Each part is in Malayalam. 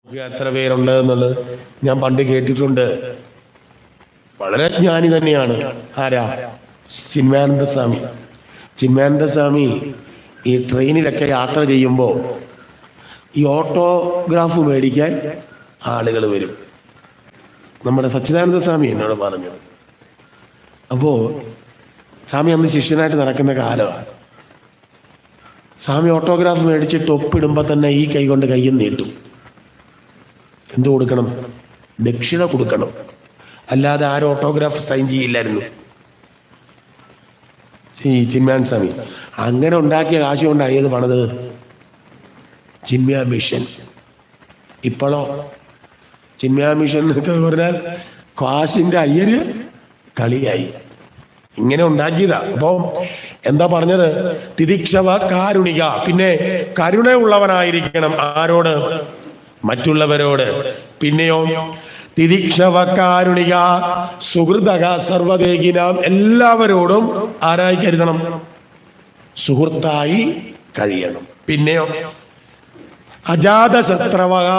എത്ര പേരുണ്ട് എന്നുള്ളത് ഞാൻ പണ്ട് കേട്ടിട്ടുണ്ട്. വളരെ ജ്ഞാനി തന്നെയാണ്. ആരാ? ചിന്മയാനന്ദ സ്വാമി. ചിന്മയാനന്ദ സ്വാമി ഈ ട്രെയിനിലൊക്കെ യാത്ര ചെയ്യുമ്പോൾ ഈ ഓട്ടോഗ്രാഫ് മേടിക്കാൻ ആളുകൾ വരും. നമ്മുടെ സച്ചിദാനന്ദ സ്വാമി എന്നോട് പറഞ്ഞത്. അപ്പോൾ സ്വാമി അന്ന് ശിഷ്യനായിട്ട് നടക്കുന്ന കാലമാണ്. സ്വാമി ഓട്ടോഗ്രാഫ് മേടിച്ചിട്ട് ഒപ്പിടുമ്പോൾ തന്നെ ഈ കൈ കൊണ്ട് കയ്യും നീട്ടും. എന്തു കൊടുക്കണം? ദക്ഷിണ കൊടുക്കണം. അല്ലാതെ ആരും ഓട്ടോഗ്രാഫ് സൈൻ ചെയ്യില്ലായിരുന്നു ഈ ചിന്മയാൻ സ്വാമി. അങ്ങനെ ഉണ്ടാക്കിയ കാശ് കൊണ്ടാണ് ഏത് പണത്? ചിന്മയ മിഷൻ. ഇപ്പോഴോ ചിന്മയ മിഷൻ എന്നൊക്കെ പറഞ്ഞാൽ കാശിന്റെ അയ്യര് കളിയായി. ഇങ്ങനെ ഉണ്ടാക്കിയതാ. അപ്പോ എന്താ പറഞ്ഞത്? തിദിക്ഷവ കാരുണിക. പിന്നെ കരുണയുള്ളവനായിരിക്കണം. ആരോട്? മറ്റുള്ളവരോട്. പിന്നെയോ തിദിക്ഷവ കാരുണിക സുഹൃതക സർവദേകിനാം. എല്ലാവരോടും ആരായി കരുതണം? സുഹൃത്തായി കഴിയണം. പിന്നെയോ അജാതശത്രവക.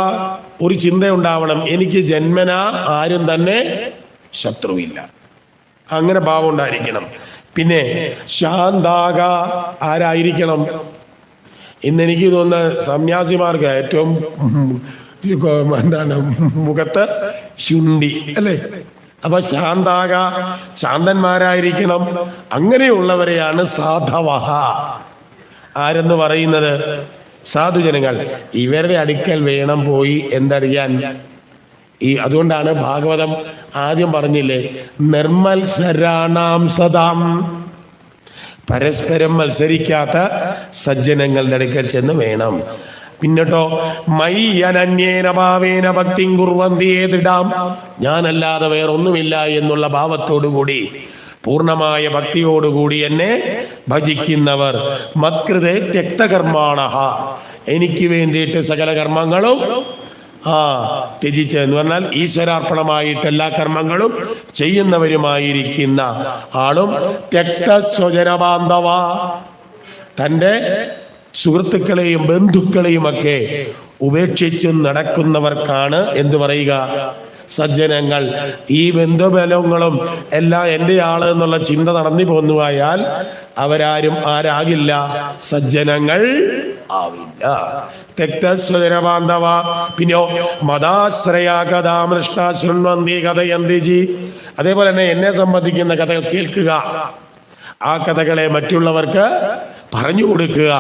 ഒരു ചിന്തയുണ്ടാവണം, എനിക്ക് ജന്മന ആരും തന്നെ ശത്രുവില്ല. അങ്ങനെ ഭാവം ഉണ്ടായിരിക്കണം. പിന്നെ ശാന്താക. ആരായിരിക്കണം? ഇന്നെനിക്ക് തോന്നുന്ന സന്യാസിമാർക്ക് ഏറ്റവും എന്താണ് മുഖത്ത് ശുണ്ഠി അല്ലേ? അപ്പൊ ശാന്താക, ശാന്തന്മാരായിരിക്കണം. അങ്ങനെയുള്ളവരെയാണ് സാധവഹ. ആരെന്ന് പറയുന്നത്? സാധുജനങ്ങൾ. ഇവരുടെ അടുക്കൽ വേണം പോയി എന്തറിയാൻ. അതുകൊണ്ടാണ് ഭാഗവതം ആദ്യം പറഞ്ഞില്ലേ, നിർമത്സരാണാം സദാം. പരസ്പരം മത്സരിക്കാത്ത സജ്ജനങ്ങളുടെ അടുക്കൽ ചെന്ന് വേണം. പിന്നട്ടോ മയ്യനന്യേന ഭാവേന ഭക്തിം കുർവന്തി ഏതിടാം. ഞാനല്ലാതെ വേറൊന്നുമില്ല എന്നുള്ള ഭാവത്തോടുകൂടി പൂർണ്ണമായ ഭക്തിയോടുകൂടി എന്നെ ഭജിക്കുന്നവർ മത്കൃതേ ത്യക്തകർമാണഃ. എനിക്ക് വേണ്ടിയിട്ട് സകല കർമ്മങ്ങളും ത്യജിച്ച് എന്ന് പറഞ്ഞാൽ ഈശ്വരാർപ്പണമായിട്ട് എല്ലാ കർമ്മങ്ങളും ചെയ്യുന്നവരുമായിരിക്കുന്ന ആളും ത്യക്തസ്വജനബാന്ധവ. തൻ്റെ സുഹൃത്തുക്കളെയും ബന്ധുക്കളെയുമൊക്കെ ഉപേക്ഷിച്ചു നടക്കുന്നവർക്കാണ് എന്തു പറയുക? സജ്ജനങ്ങൾ. ഈ ബന്ധുബലങ്ങളും എല്ലാം എൻ്റെ ആള് എന്നുള്ള ചിന്ത നടന്നു പോന്നുപോയാൽ അവരാരും ആരാകില്ല? സജ്ജനങ്ങൾ ആവില്ല. തെക്തസ്വജനബാന്ധവ. പിന്നെയോ മതാശ്രയ കഥാമൃഷ്ട ശൃണ്വന്തി കഥയന്തിജി. അതേപോലെ തന്നെ എന്നെ സംബന്ധിക്കുന്ന കഥകൾ കേൾക്കുക, ആ കഥകളെ മറ്റുള്ളവർക്ക് പറഞ്ഞു കൊടുക്കുക.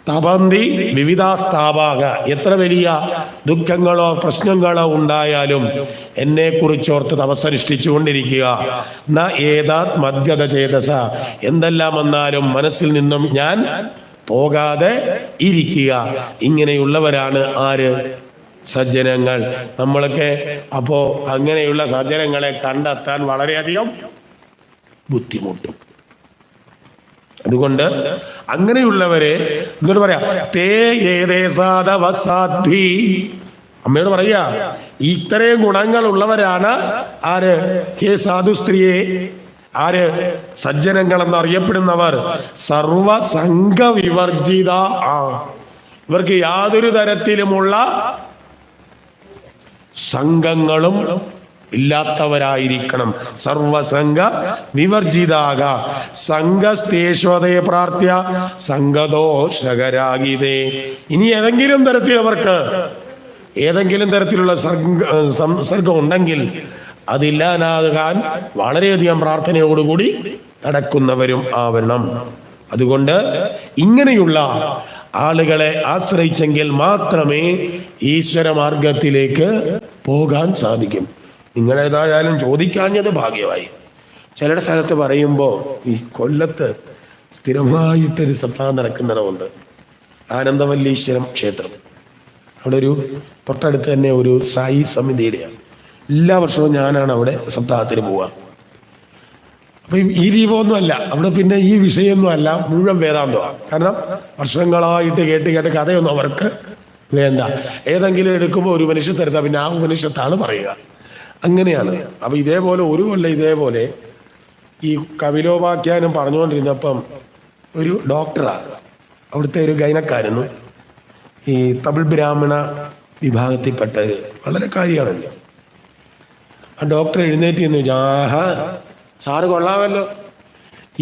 തപന്തി വിവിധ താപാക. എത്ര വലിയ ദുഃഖങ്ങളോ പ്രശ്നങ്ങളോ ഉണ്ടായാലും എന്നെ കുറിച്ചോർത്ത് തപസ്സനുഷ്ഠിച്ചു കൊണ്ടിരിക്കുക. ന ഏതാത് മദ്ഗത ചേതസ. എന്തെല്ലാം വന്നാലും മനസ്സിൽ നിന്നും ഞാൻ പോകാതെ ഇരിക്കുക. ഇങ്ങനെയുള്ളവരാണ് ആര്? സജ്ജനങ്ങൾ. നമ്മളൊക്കെ അപ്പോ അങ്ങനെയുള്ള സജ്ജനങ്ങളെ കണ്ടെത്താൻ വളരെയധികം ബുദ്ധിമുട്ടും. അതുകൊണ്ട് അങ്ങനെയുള്ളവരെ എന്നിട്ട് പറയാ, തേ ഏതേ സാധവ സാധ്വി. അമ്മയോട് പറയാ, ഇത്രയും ഗുണങ്ങൾ ഉള്ളവരാണ് ആര്? ഹേ സാധു സ്ത്രീയെ. ആര്? സജ്ജനങ്ങൾ എന്നറിയപ്പെടുന്നവർ. സർവസംഘ വിവർജിത. ഇവർക്ക് യാതൊരു തരത്തിലുമുള്ള സംഘങ്ങളും ഇല്ലാത്തവരായിരിക്കണം. സർവസംഘ വിവർജിതാക. സംഘസ്തേശ്വതയെ പ്രാർത്ഥ്യ സംഘദോഷകരാഗിതേ. ഇനി ഏതെങ്കിലും തരത്തിൽ അവർക്ക് ഏതെങ്കിലും തരത്തിലുള്ള സംസർഗം ഉണ്ടെങ്കിൽ അതില്ലാതാകാൻ വളരെയധികം പ്രാർത്ഥനയോടുകൂടി നടക്കുന്നവരും ആവണം. അതുകൊണ്ട് ഇങ്ങനെയുള്ള ആളുകളെ ആശ്രയിച്ചെങ്കിൽ മാത്രമേ ഈശ്വര മാർഗത്തിലേക്ക് പോകാൻ സാധിക്കും. നിങ്ങളേതായാലും ചോദിക്കാഞ്ഞത് ഭാഗ്യമായി. ചിലരുടെ സ്ഥലത്ത് പറയുമ്പോൾ ഈ കൊല്ലത്ത് സ്ഥിരമായിട്ടൊരു സപ്താഹം നടക്കുന്നിടമുണ്ട്, ആനന്ദവല്ലീശ്വരം ക്ഷേത്രം. അവിടെ ഒരു തൊട്ടടുത്ത് തന്നെ ഒരു സായി സമിതിയുടെയാണ്. എല്ലാ വർഷവും ഞാനാണ് അവിടെ സപ്താഹത്തിന് പോവുക. അപ്പൊ ഈ രീപമൊന്നും അല്ല അവിടെ, പിന്നെ ഈ വിഷയമൊന്നും അല്ല, മുഴുവൻ വേദാന്തമാണ്. കാരണം വർഷങ്ങളായിട്ട് കേട്ട് കേട്ട് കഥയൊന്നും അവർക്ക് വേണ്ട. ഏതെങ്കിലും എടുക്കുമ്പോൾ ഒരു ഉപനിഷത്ത് എടുത്താൽ പിന്നെ ആ ഉപനിഷത്താണ് പറയുക. അങ്ങനെയാണ്. അപ്പൊ ഇതേപോലെ ഒരു കൊല്ലം ഇതേപോലെ ഈ കപിലോപാഖ്യാനം പറഞ്ഞുകൊണ്ടിരുന്നപ്പം ഒരു ഡോക്ടറാണ്, അവിടുത്തെ ഒരു ഗൈനക്കായിരുന്നു. ഈ തമിഴ് ബ്രാഹ്മണ വിഭാഗത്തിൽപ്പെട്ടത്. വളരെ കാര്യമാണല്ലോ. ആ ഡോക്ടർ എഴുന്നേറ്റ് എന്ന് വെച്ചാൽ, ആഹാ സാറ് കൊള്ളാമല്ലോ,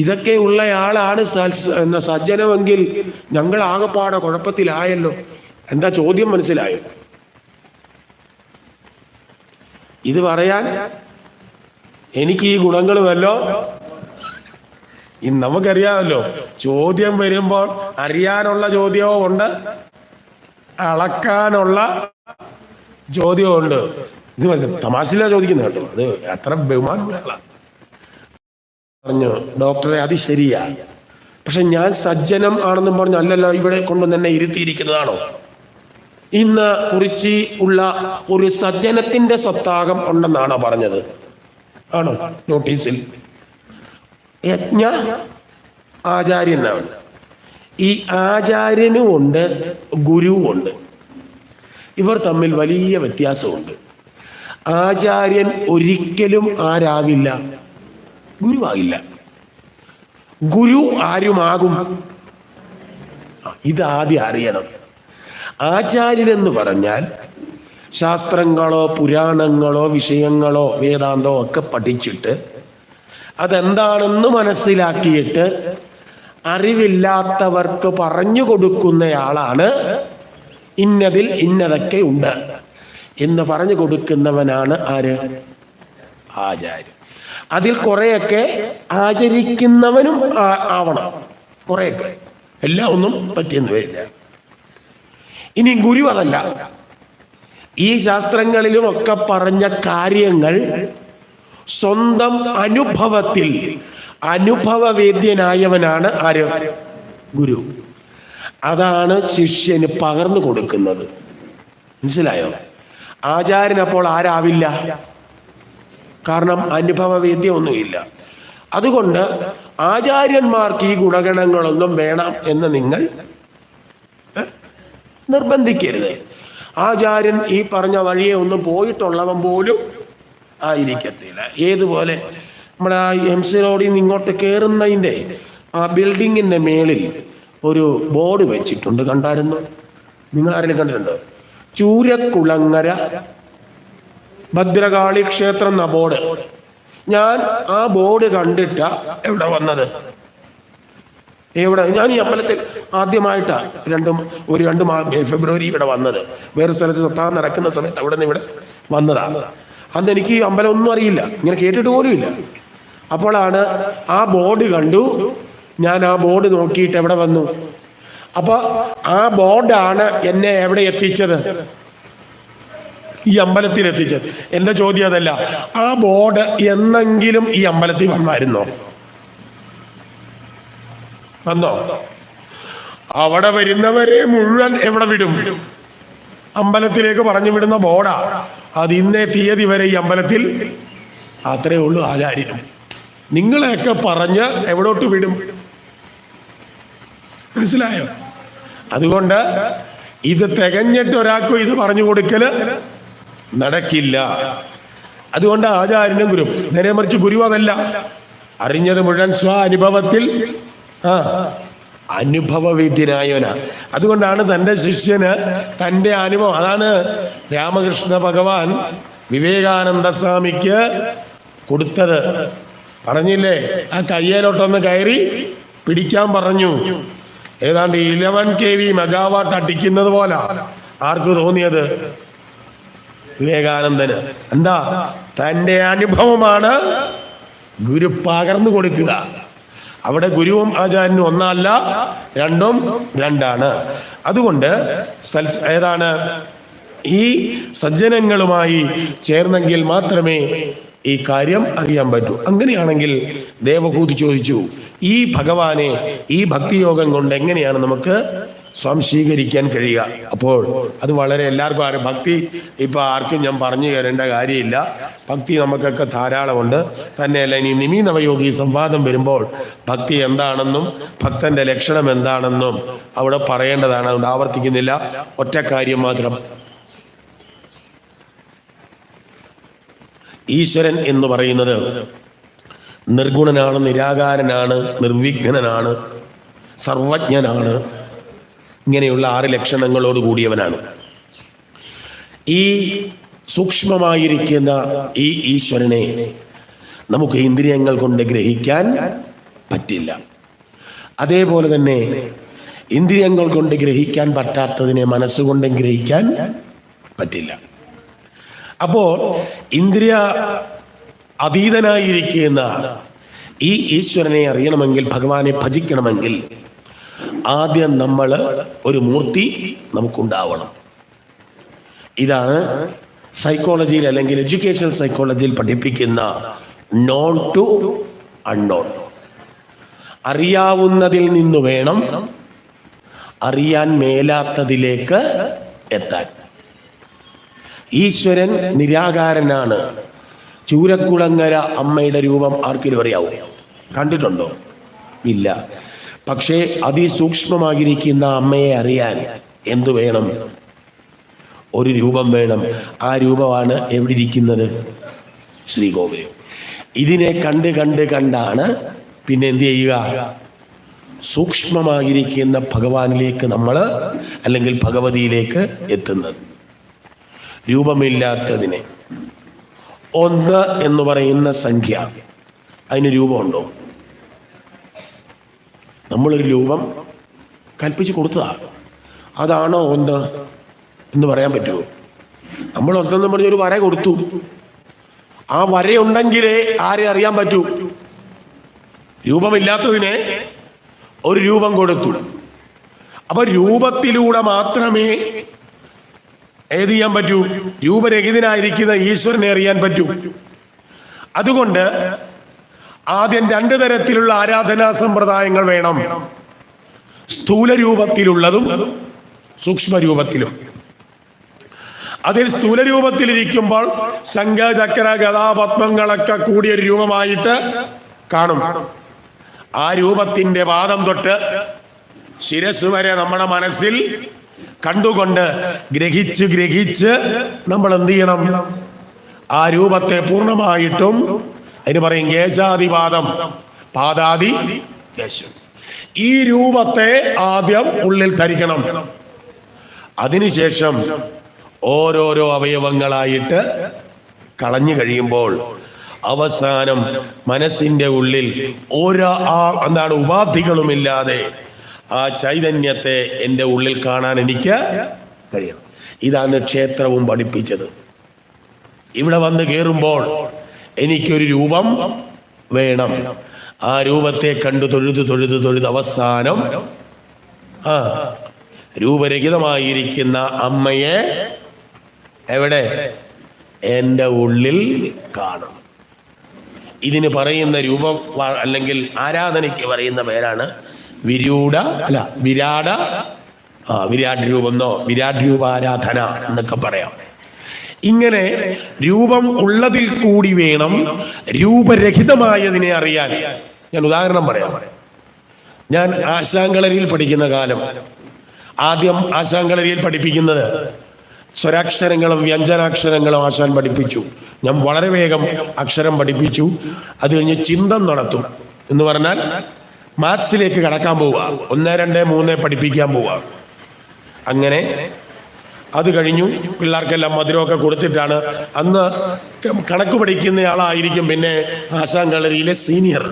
ഇതൊക്കെ ഉള്ളയാളാണ് സജ്ജനമെങ്കിൽ ഞങ്ങൾ ആകെപ്പാടെ കുഴപ്പത്തിലായല്ലോ. എന്താ ചോദ്യം മനസ്സിലായോ? ഇത് പറയാൻ എനിക്ക് ഈ ഗുണങ്ങളുമല്ലോ. നമുക്കറിയാമല്ലോ, ചോദ്യം വരുമ്പോൾ അറിയാനുള്ള ചോദ്യവും ഉണ്ട്, അളക്കാനുള്ള ചോദ്യവും ഉണ്ട്. ഇത് തമാശയിലാണ് ചോദിക്കുന്നത് കേട്ടോ, അത് അത്ര ബഹുമാനമുള്ള ആളാണ്. പറഞ്ഞു ഡോക്ടറെ അത് ശരിയാ, പക്ഷെ ഞാൻ സജ്ജനം ആണെന്നും പറഞ്ഞു അല്ലല്ലോ ഇവിടെ കൊണ്ടുവന്ന് എന്നെ ഇരുത്തിയിരിക്കുന്നതാണോ? ഇന്ന് കുറിച്ച് ഉള്ള ഒരു സജ്ജനത്തിന്റെ സപ്താഹം ഉണ്ടെന്നാണോ പറഞ്ഞത്? ആണോ? നോട്ടീസിൽ യജ്ഞ ആചാര്യനാണ്. ഈ ആചാര്യനും ഉണ്ട്, ഗുരുവും ഉണ്ട്. ഇവർ തമ്മിൽ വലിയ വ്യത്യാസമുണ്ട്. ആചാര്യൻ ഒരിക്കലും ആരാവില്ല, ഗുരുവാകില്ല. ഗുരു ആരുമാകും? ഇതാദ്യം അറിയണം. ആചാര്യനെന്ന് പറഞ്ഞാൽ ശാസ്ത്രങ്ങളോ പുരാണങ്ങളോ വിഷയങ്ങളോ വേദാന്തോ ഒക്കെ പഠിച്ചിട്ട് അതെന്താണെന്ന് മനസ്സിലാക്കിയിട്ട് അറിവില്ലാത്തവർക്ക് പറഞ്ഞു കൊടുക്കുന്നയാളാണ് ഇന്നതിൽ ഇന്നതൊക്കെ ഉണ്ട് എന്ന് പറഞ്ഞു കൊടുക്കുന്നവനാണ് ആര്? ആചാര്യൻ. അതിൽ കുറെയൊക്കെ ആചരിക്കുന്നവനും ആവണം, കുറെയൊക്കെ, എല്ലാം ഒന്നും പറ്റിയെന്ന് വരില്ല. ഇനി ഗുരു അതല്ല. ഈ ശാസ്ത്രങ്ങളിലും ഒക്കെ പറഞ്ഞ കാര്യങ്ങൾ സ്വന്തം അനുഭവത്തിൽ അനുഭവവേദ്യനായവനാണ് ആര്? ഗുരു. അതാണ് ശിഷ്യന് പകർന്നു കൊടുക്കുന്നത്. മനസ്സിലായോ? ആചാര്യൻ അപ്പോൾ ആരാവില്ല, കാരണം അനുഭവവേദ്യം ഒന്നുമില്ല. അതുകൊണ്ട് ആചാര്യന്മാർക്ക് ഈ ഗുണഗണങ്ങളൊന്നും വേണം എന്ന് നിങ്ങൾ നിർബന്ധിക്കരുത്. ആചാര്യൻ ഈ പറഞ്ഞ വഴിയെ ഒന്നും പോയിട്ടുള്ളവൻ പോലും ആയിരിക്കത്തില്ല. ഏതുപോലെ നമ്മുടെ ആ MC റോഡിൽ നിന്ന് ഇങ്ങോട്ട് കയറുന്നതിൻ്റെ ആ ബിൽഡിങ്ങിൻ്റെ മേളിൽ ഒരു ബോർഡ് വെച്ചിട്ടുണ്ട്, കണ്ടായിരുന്നു? നിങ്ങൾ ആരെങ്കിലും കണ്ടിട്ടുണ്ടോ? ചൂരക്കുളങ്ങര ഭദ്രകാളി ക്ഷേത്രം എന്ന ബോർഡ്. ഞാൻ ആ ബോർഡ് കണ്ടിട്ട എവിടെ വന്നത്, എവിടെ? ഞാൻ ഈ അമ്പലത്തിൽ ആദ്യമായിട്ടാണ് ഒരു രണ്ട് ഫെബ്രുവരി ഇവിടെ വന്നത്. വേറെ സ്ഥലത്ത് സപ്താഹം നടക്കുന്ന സമയത്ത് അവിടെ നിന്ന് ഇവിടെ വന്നതാണ്. അന്ന് എനിക്ക് ഈ അമ്പലം ഒന്നും അറിയില്ല, ഇങ്ങനെ കേട്ടിട്ട് പോലും ഇല്ല. അപ്പോഴാണ് ആ ബോർഡ് കണ്ടു. ഞാൻ ആ ബോർഡ് നോക്കിയിട്ട് എവിടെ വന്നു. അപ്പൊ ആ ബോർഡാണ് എന്നെ എവിടെ എത്തിച്ചത്? ഈ അമ്പലത്തിൽ എത്തിച്ചത്. എന്റെ ചോദ്യം അതല്ല, ആ ബോർഡ് എന്നെങ്കിലും ഈ അമ്പലത്തിൽ വന്നായിരുന്നോ? വന്നോ? അവിടെ വരുന്നവരെ മുഴുവൻ എവിടെ വിടും? അമ്പലത്തിലേക്ക് പറഞ്ഞു വിടുന്ന ബോർഡാ. അത് ഇന്നേ തീയതി വരെ ഈ അമ്പലത്തിൽ. അത്രേ ഉള്ളൂ ആചാര്യനും. നിങ്ങളെയൊക്കെ പറഞ്ഞ് എവിടോട്ട് വിടും? മനസ്സിലായോ? അതുകൊണ്ട് ഇത് തികഞ്ഞിട്ട് ഒരാൾക്കും ഇത് പറഞ്ഞു കൊടുക്കല് നടക്കില്ല. അതുകൊണ്ട് ആചാര്യനും ഗുരു നേരെ മറിച്ച് ഗുരു അതല്ല, അറിഞ്ഞത് മുഴുവൻ അനുഭവത്തിൽ അനുഭവവേദ്യനായവനാ. അതുകൊണ്ടാണ് തൻ്റെ ശിഷ്യന് തൻ്റെ അനുഭവം, അതാണ് രാമകൃഷ്ണ ഭഗവാൻ വിവേകാനന്ദ സ്വാമിക്ക് കൊടുത്തത്. പറഞ്ഞില്ലേ, ആ കയ്യേലോട്ടൊന്ന് കയറി പിടിക്കാൻ പറഞ്ഞു. ഏതാണ്ട് 11 kV മെഗാവാട്ട് അടിക്കുന്നത് പോലെ ആർക്ക് തോന്നിയത്? വിവേകാനന്ദന്. എന്താ? തൻ്റെ അനുഭവമാണ് ഗുരു പകർന്നു കൊടുക്കുക. അവിടെ ഗുരുവും ആചാര്യനും ഒന്നല്ല, രണ്ടും രണ്ടാണ്. അതുകൊണ്ട് ഏതാണ് ഈ സജ്ജനങ്ങളുമായി ചേർന്നെങ്കിൽ മാത്രമേ ഈ കാര്യം അറിയാൻ പറ്റൂ. അങ്ങനെയാണെങ്കിൽ ദേവഹൂതി ചോദിച്ചു, ഈ ഭഗവാനെ ഈ ഭക്തിയോഗം കൊണ്ട് എങ്ങനെയാണ് നമുക്ക് സ്വാംശീകരിക്കാൻ കഴിയുക? അപ്പോൾ അത് വളരെ എല്ലാവർക്കും ഭക്തി ഇപ്പൊ ആർക്കും ഞാൻ പറഞ്ഞു തരേണ്ട കാര്യമില്ല. ഭക്തി നമുക്കൊക്കെ ധാരാളമുണ്ട്. തന്നെയല്ല, ഇനി നിമി നവയോഗി സംവാദം വരുമ്പോൾ ഭക്തി എന്താണെന്നും ഭക്തന്റെ ലക്ഷണം എന്താണെന്നും അവിടെ പറയേണ്ടതാണ്. അതുകൊണ്ട് ആവർത്തിക്കുന്നില്ല. ഒറ്റ കാര്യം മാത്രം, ഈശ്വരൻ എന്ന് പറയുന്നത് നിർഗുണനാണ്, നിരാകാരനാണ്, നിർവിഘ്നനാണ്, സർവജ്ഞനാണ്. ഇങ്ങനെയുള്ള 6 ലക്ഷണങ്ങളോട് കൂടിയവനാണ്. ഈ സൂക്ഷ്മമായിരിക്കുന്ന ഈ ഈശ്വരനെ നമുക്ക് ഇന്ദ്രിയങ്ങൾ കൊണ്ട് ഗ്രഹിക്കാൻ പറ്റില്ല. അതേപോലെ തന്നെ ഇന്ദ്രിയങ്ങൾ കൊണ്ട് ഗ്രഹിക്കാൻ പറ്റാത്തതിനെ മനസ്സുകൊണ്ട് ഗ്രഹിക്കാൻ പറ്റില്ല. അപ്പോൾ ഇന്ദ്രിയ അതീതനായിരിക്കുന്ന ഈ ഈശ്വരനെ അറിയണമെങ്കിൽ, ഭഗവാനെ ഭജിക്കണമെങ്കിൽ ആദ്യം നമ്മൾ ഒരു മൂർത്തി നമുക്കുണ്ടാവണം. ഇതാണ് സൈക്കോളജിയിൽ അല്ലെങ്കിൽ എഡ്യൂക്കേഷണൽ സൈക്കോളജിയിൽ പഠിപ്പിക്കുന്ന നോൺ ടു അൺനോൺ. അറിയാവുന്നതിൽ നിന്ന് വേണം അറിയാൻ മേലാത്തതിലേക്ക് എത്താൻ. ഈശ്വരൻ നിരാകാരനാണ്. ചൂരക്കുളങ്ങര അമ്മയുടെ രൂപം ആർക്കെങ്കിലും അറിയാവോ? കണ്ടിട്ടുണ്ടോ? ഇല്ല. പക്ഷേ അതിസൂക്ഷ്മമായിരിക്കുന്ന അമ്മയെ അറിയാൻ എന്തു വേണം? ഒരു രൂപം വേണം. ആ രൂപമാണ് എവിടെ ഇരിക്കുന്നത്? ശ്രീകോവിൽ. ഇതിനെ കണ്ട് കണ്ട് കണ്ടാണ് പിന്നെ എന്ത് ചെയ്യുക? സൂക്ഷ്മമായിരിക്കുന്ന ഭഗവാനിലേക്ക് നമ്മൾ അല്ലെങ്കിൽ ഭഗവതിയിലേക്ക് എത്തുന്നത്. രൂപമില്ലാത്തതിനെ 1 എന്ന് പറയുന്ന സംഖ്യ, അതിന് രൂപമുണ്ടോ? നമ്മളൊരു രൂപം കൽപ്പിച്ച് കൊടുത്തതാണ്. അതാണോ 1 എന്ന് പറയാൻ പറ്റുമോ? നമ്മൾ 1 എന്ന് പറഞ്ഞൊരു വര കൊടുത്തു. ആ വരയുണ്ടെങ്കിലേ ആരെ അറിയാൻ പറ്റൂ? രൂപമില്ലാത്തതിനെ ഒരു രൂപം കൊടുത്തു. അപ്പൊ രൂപത്തിലൂടെ മാത്രമേ ഏത് ചെയ്യാൻ പറ്റൂ? രൂപരഹിതനായിരിക്കുന്ന ഈശ്വരനെ അറിയാൻ പറ്റൂ. അതുകൊണ്ട് ആദ്യം 2 തരത്തിലുള്ള ആരാധനാ സമ്പ്രദായങ്ങൾ വേണം. സ്ഥൂല രൂപത്തിലുള്ളതും സൂക്ഷ്മ രൂപത്തിലും. അതിൽ സ്ഥൂല രൂപത്തിലിരിക്കുമ്പോൾ ശംഖ, ചക്ര, ഗദാ, പത്മങ്ങളൊക്കെ കൂടിയൊരു രൂപമായിട്ട് കാണും. ആ രൂപത്തിന്റെ പാദം തൊട്ട് ശിരസ് വരെ നമ്മുടെ മനസ്സിൽ കണ്ടുകൊണ്ട് ഗ്രഹിച്ച് നമ്മൾ എന്ത് ചെയ്യണം? ആ രൂപത്തെ പൂർണ്ണമായിട്ടും, അതിന് പറയും കേശാദിപാദം, പാദാദി കേശം. ഈ രൂപത്തെ ആദ്യം ഉള്ളിൽ ധരിക്കണം. അതിനുശേഷം ഓരോരോ അവയവങ്ങളായിട്ട് കളഞ്ഞു കഴിയുമ്പോൾ അവസാനം മനസ്സിന്റെ ഉള്ളിൽ എന്താണ് ഉപാധികളുമില്ലാതെ ആ ചൈതന്യത്തെ എൻ്റെ ഉള്ളിൽ കാണാൻ എനിക്ക് കഴിയണം. ഇതാണ് ക്ഷേത്രവും പഠിപ്പിച്ചത്. ഇവിടെ വന്ന് കയറുമ്പോൾ എനിക്കൊരു രൂപം വേണം. ആ രൂപത്തെ കണ്ടു തൊഴുത് അവസാനം രൂപരഹിതമായിരിക്കുന്ന അമ്മയെ എവിടെ? എൻ്റെ ഉള്ളിൽ കാണും. ഇതിന് പറയുന്ന രൂപം അല്ലെങ്കിൽ ആരാധനയ്ക്ക് പറയുന്ന പേരാണ് വിരാട് രൂപമെന്നോ വിരാട് രൂപാരാധന എന്നൊക്കെ പറയാം. ഇങ്ങനെ രൂപം ഉള്ളതിൽ കൂടി വേണം രൂപരഹിതമായതിനെ അറിയാൻ. ഞാൻ ഉദാഹരണം പറയാം. ഞാൻ ആശാങ്കളരിയിൽ പഠിക്കുന്ന കാലം, ആദ്യം ആശാങ്കളരിയിൽ പഠിപ്പിക്കുന്നത് സ്വരാക്ഷരങ്ങളും വ്യഞ്ജനാക്ഷരങ്ങളും ആശാൻ പഠിപ്പിച്ചു. ഞാൻ വളരെ വേഗം അക്ഷരം പഠിപ്പിച്ചു. അത് കഴിഞ്ഞ് ചിന്തം നടത്തും. എന്ന് പറഞ്ഞാൽ മാത്സിലേക്ക് കടക്കാൻ പോവുക. 1, 2, 3 പഠിപ്പിക്കാൻ പോവുക. അങ്ങനെ അത് കഴിഞ്ഞു. പിള്ളേർക്കെല്ലാം മധുരമൊക്കെ കൊടുത്തിട്ടാണ്. അന്ന് കണക്ക് പഠിക്കുന്നയാളായിരിക്കും പിന്നെ ആശാൻ കളരിയിലെ സീനിയർ.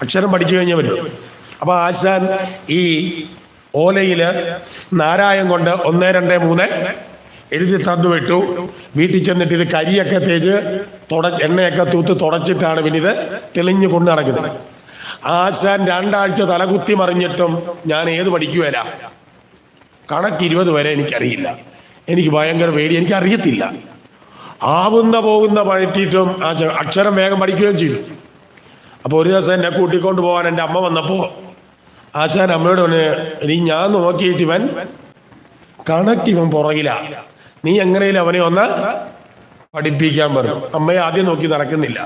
അക്ഷരം പഠിച്ചു കഴിഞ്ഞേ പറ്റും. അപ്പൊ ആശാൻ ഈ ഓലയില് നാരായം കൊണ്ട് 1, 2, 3 എഴുതി തന്നു വിട്ടു. വീട്ടിൽ ചെന്നിട്ട് ഇത് കരിയൊക്കെ തേച്ച് എണ്ണയൊക്കെ തൂത്ത് തുടച്ചിട്ടാണ് പിന്നെ ഇത് തെളിഞ്ഞു കൊണ്ട് നടക്കുന്നത്. ആശാൻ 2 ആഴ്ച തലകുത്തി മറിഞ്ഞിട്ടും ഞാൻ ഏത് പഠിക്കുവല്ല. കണക്ക് 20 വരെ എനിക്കറിയില്ല. എനിക്ക് ഭയങ്കര പേടി, എനിക്കറിയത്തില്ല. പോകുന്ന പഴറ്റിയിട്ടും ആ അക്ഷരം വേഗം പഠിക്കുകയും ചെയ്തു. അപ്പോൾ ഒരു ദിവസം എന്നെ കൂട്ടിക്കൊണ്ട് പോകാൻ എൻ്റെ അമ്മ വന്നപ്പോൾ ആശാൻ അമ്മയോട് പറഞ്ഞു, ഇനി ഞാൻ നോക്കിയിട്ട് കണക്കിവൻ പുറകില, നീ എങ്ങനെയും അവനെ ഒന്ന് പഠിപ്പിക്കാൻ പറഞ്ഞു. അമ്മയെ ആദ്യം നോക്കി നടക്കുന്നില്ല.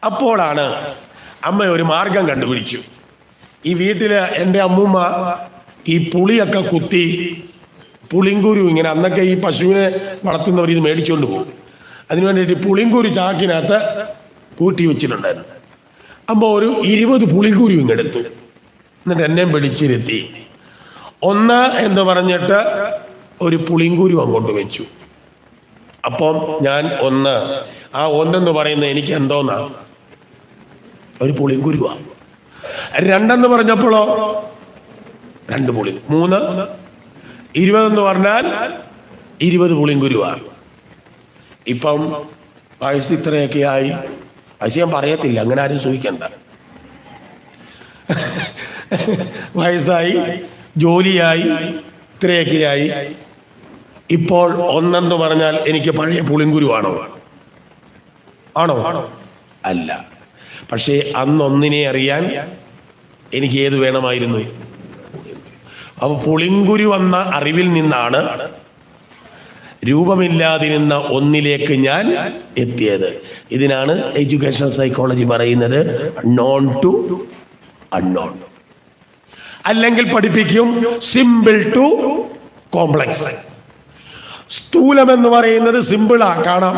അപ്പോഴാണ് അമ്മ ഒരു മാർഗം കണ്ടുപിടിച്ചു. ഈ വീട്ടില് എൻ്റെ അമ്മൂമ്മ ഈ പുളിയൊക്കെ കുത്തി പുളിങ്കുരു ഇങ്ങനെ, അന്നൊക്കെ ഈ പശുവിനെ വളർത്തുന്നവർ ഇത് മേടിച്ചുകൊണ്ട് പോകും. അതിനു വേണ്ടിയിട്ട് പുളിങ്കുരു ചാക്കിനകത്ത് കൂട്ടി വെച്ചിട്ടുണ്ടായിരുന്നു. അമ്മ ഒരു 20 പുളിങ്കുരു ഇങ്ങെടുത്തു. എന്നിട്ട് എന്നെ പിടിച്ചിരുത്തി 1 എന്ന് പറഞ്ഞിട്ട് ഒരു പുളിങ്കുരു അങ്ങോട്ട് വെച്ചു. അപ്പം ഞാൻ ഒന്ന്, ആ ഒന്നെന്ന് പറയുന്നത് എനിക്ക് എന്തോന്നാ, ഒരു പുളിങ്കുരുവാ. രണ്ടെന്ന് പറഞ്ഞപ്പോഴോ 2 പുളി. 3, 20 എന്ന് പറഞ്ഞാൽ 20 പുളിങ്കുരുവാ. ഇപ്പം വയസ്സ് ഇത്രയൊക്കെ ആയി. വയസ്സ് ഞാൻ പറയത്തില്ല, അങ്ങനെ ആരും സൂഹിക്കണ്ട. വയസ്സായി, ജോലിയായി, ഇത്രയൊക്കെയായി. ഇപ്പോൾ ഒന്നെന്ന് പറഞ്ഞാൽ എനിക്ക് പഴയ പുളിങ്കുരുവാണോ? ആണോ? അല്ല. പക്ഷേ അന്നൊന്നിനെ അറിയാൻ എനിക്ക് ഏത് വേണമായിരുന്നു? അപ്പൊ പുളിങ്കുരു എന്ന അറിവിൽ നിന്നാണ് രൂപമില്ലാതിരുന്ന ഒന്നിലേക്ക് ഞാൻ എത്തിയത്. ഇതിനാണ് എഡ്യൂക്കേഷൻ സൈക്കോളജി പറയുന്നത് നോൺ ടു അൺനോൺ. അല്ലെങ്കിൽ പഠിപ്പിക്കും സിമ്പിൾ ടു കോംപ്ലക്സ്. സ്ഥൂലം എന്ന് പറയുന്നത് സിമ്പിളാ, കാണാം.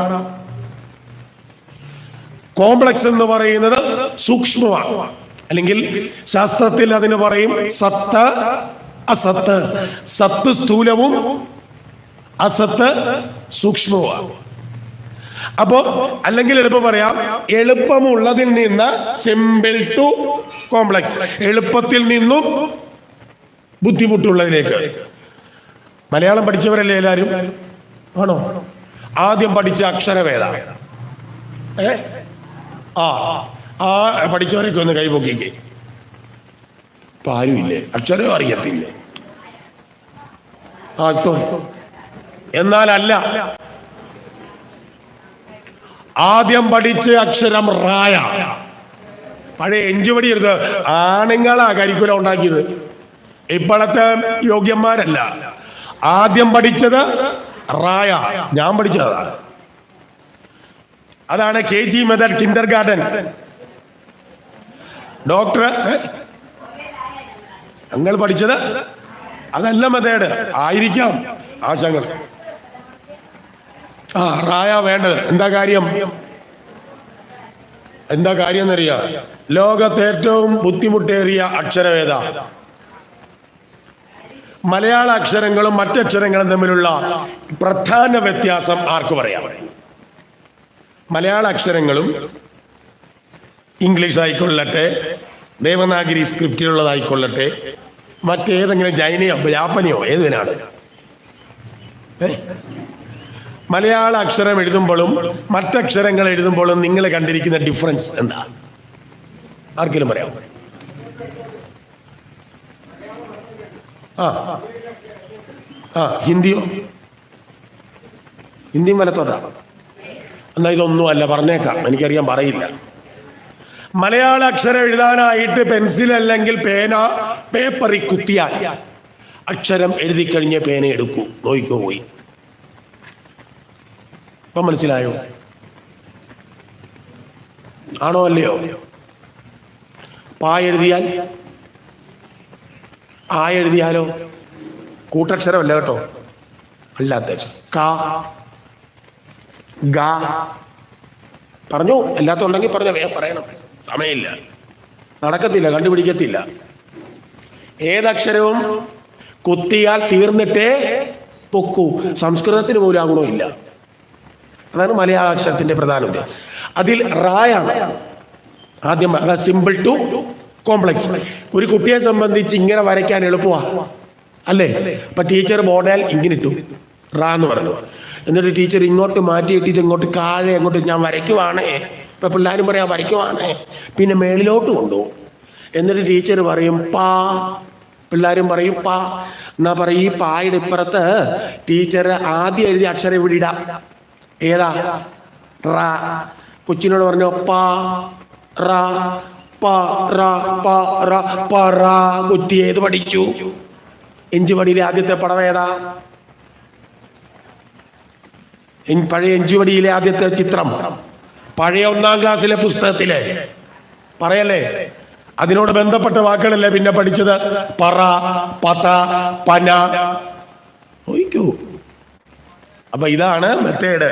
കോംപ്ലക്സ് എന്ന് പറയുന്നത് സൂക്ഷ്മമാണ്. അല്ലെങ്കിൽ ശാസ്ത്രത്തിൽ അതിന് പറയും സത്ത് അസത്ത്. സത്ത് സ്ഥൂലവും അസത്ത് സൂക്ഷ്മവുമാണ്. അപ്പോ അല്ലെങ്കിൽ എളുപ്പം പറയാം, എളുപ്പമുള്ളതിൽ നിന്ന് സിമ്പിൾ ടു കോംപ്ലക്സ്, എളുപ്പത്തിൽ നിന്നും ബുദ്ധിമുട്ടുള്ളതിലേക്ക്. മലയാളം പഠിച്ചവരല്ലേ എല്ലാവരും? ആണോ? ആദ്യം പഠിച്ച അക്ഷരവേദ. ആ പഠിച്ചവരൊക്കെ ഒന്ന് കൈപൊക്കിക്കേ. ഇപ്പൊ ആരുമില്ലേ? അക്ഷരം അറിയത്തില്ലേ? എന്നാലല്ല, ആദ്യം പഠിച്ച അക്ഷരം റായ. പഴയ എഞ്ചുപടി എടുത്ത് ആണുങ്ങളാ കരിക്കുലം ഉണ്ടാക്കിയത്, ഇപ്പോഴത്തെ യോഗ്യന്മാരല്ല. ആദ്യം പഠിച്ചത് റായ, ഞാൻ പഠിച്ചതാ. അതാണ് KG method, Kinder garden. Doctor ഞങ്ങൾ പഠിച്ചത് അതല്ല മെത്തേഡ് ആയിരിക്കാം, ആശങ്കൾ. റായ വേണ്ടത്. എന്താ കാര്യം എന്നറിയാം? ലോകത്തെ ഏറ്റവും ബുദ്ധിമുട്ടേറിയ അക്ഷരവേദ. മലയാള അക്ഷരങ്ങളും മറ്റക്ഷരങ്ങളും തമ്മിലുള്ള പ്രധാന വ്യത്യാസം ആർക്ക് പറയാം? മലയാള അക്ഷരങ്ങളും ഇംഗ്ലീഷ് ആയിക്കൊള്ളട്ടെ, ദേവനാഗരി സ്ക്രിപ്റ്റിലുള്ളതായിക്കൊള്ളട്ടെ, മറ്റേതെങ്കിലും ചൈനയോ ജാപ്പനിയോ ഏതിനാണ്, മലയാള അക്ഷരം എഴുതുമ്പോഴും മറ്റക്ഷരങ്ങൾ എഴുതുമ്പോഴും നിങ്ങൾ കണ്ടിരിക്കുന്ന ഡിഫറൻസ് എന്താ? ആർക്കെങ്കിലും പറയാം? ഹിന്ദിയോ? ഹിന്ദിയും വലത്തോട്ടാ. എന്നാ ഇതൊന്നും അല്ല, പറഞ്ഞേക്കാം, എനിക്കറിയാൻ പറയില്ല. മലയാള അക്ഷരം എഴുതാനായിട്ട് പെൻസിൽ അല്ലെങ്കിൽ പേന പേപ്പറിൽ കുത്തിയാൽ അക്ഷരം എഴുതി കഴിഞ്ഞ് പേന എടുക്കൂ, നോയിക്കോ പോയി. ഇപ്പൊ മനസ്സിലായോ? ആണോ അല്ലയോ? പാ എഴുതിയാൽ, ആ എഴുതിയാലോ? കൂട്ടക്ഷരമല്ല കേട്ടോ, അല്ലാത്ത അക്ഷരം. കാ, ഗ പറഞ്ഞു. അല്ലാത്തുണ്ടെങ്കിൽ പറഞ്ഞ വേഗം പറയണം, സമയമില്ല, നടക്കത്തില്ല, കണ്ടുപിടിക്കത്തില്ല. ഏതക്ഷരവും കുത്തിയാൽ തീർന്നിട്ടേ പൊക്കൂ. സംസ്കൃതത്തിന് പോലും ആ ഗുണമില്ല. അതാണ് മലയാള അക്ഷരത്തിന്റെ പ്രധാന ഉദ്ദേശം. അതിൽ റായാണ് ആദ്യം. അതാ സിമ്പിൾ ടു കോംപ്ലക്സ്. ഒരു കുട്ടിയെ സംബന്ധിച്ച് ഇങ്ങനെ വരയ്ക്കാൻ എളുപ്പമാണ് അല്ലേ? അപ്പൊ ടീച്ചർ ബോർഡിൽ ഇങ്ങനെ ഇട്ടു, റാ എന്ന് പറഞ്ഞു. എന്നിട്ട് ടീച്ചർ ഇങ്ങോട്ട് മാറ്റിയിട്ടിട്ട് ഇങ്ങോട്ട് കാഴെ അങ്ങോട്ട് ഞാൻ വരയ്ക്കുവാണേ. ഇപ്പൊ പിള്ളേരും പറയാം വരയ്ക്കുവാണേ, പിന്നെ മേളിലോട്ട് കൊണ്ടുപോകും. എന്നിട്ട് ടീച്ചർ പറയും പാ, പിള്ളേരും പറയും പാ. എന്നാ പറയും ഈ പായുടെ ഇപ്പുറത്ത് ടീച്ചർ ആദ്യം എഴുതിയ അക്ഷരം ഇവിടെ ഇടാം. ഏതാ? റാ. കൊച്ചിനോട് പറഞ്ഞു പാ റാ പാ റാ പാ റാ പാ റാ. കുട്ടി ഏത് പഠിച്ചു? എഞ്ചുപടിയിലെ ആദ്യത്തെ പടം ഏതാ? പഴയ എഞ്ചുപടിയിലെ ആദ്യത്തെ ചിത്രം പഴയ 1ാം ക്ലാസ്സിലെ പുസ്തകത്തിലെ പറയല്ലേ? അതിനോട് ബന്ധപ്പെട്ട വാക്കുകളല്ലേ പിന്നെ പഠിച്ചത്? പറ, പത, പന. ഓയ്ക്കൂ. അപ്പൊ ഇതാണ് മെത്തേഡ്,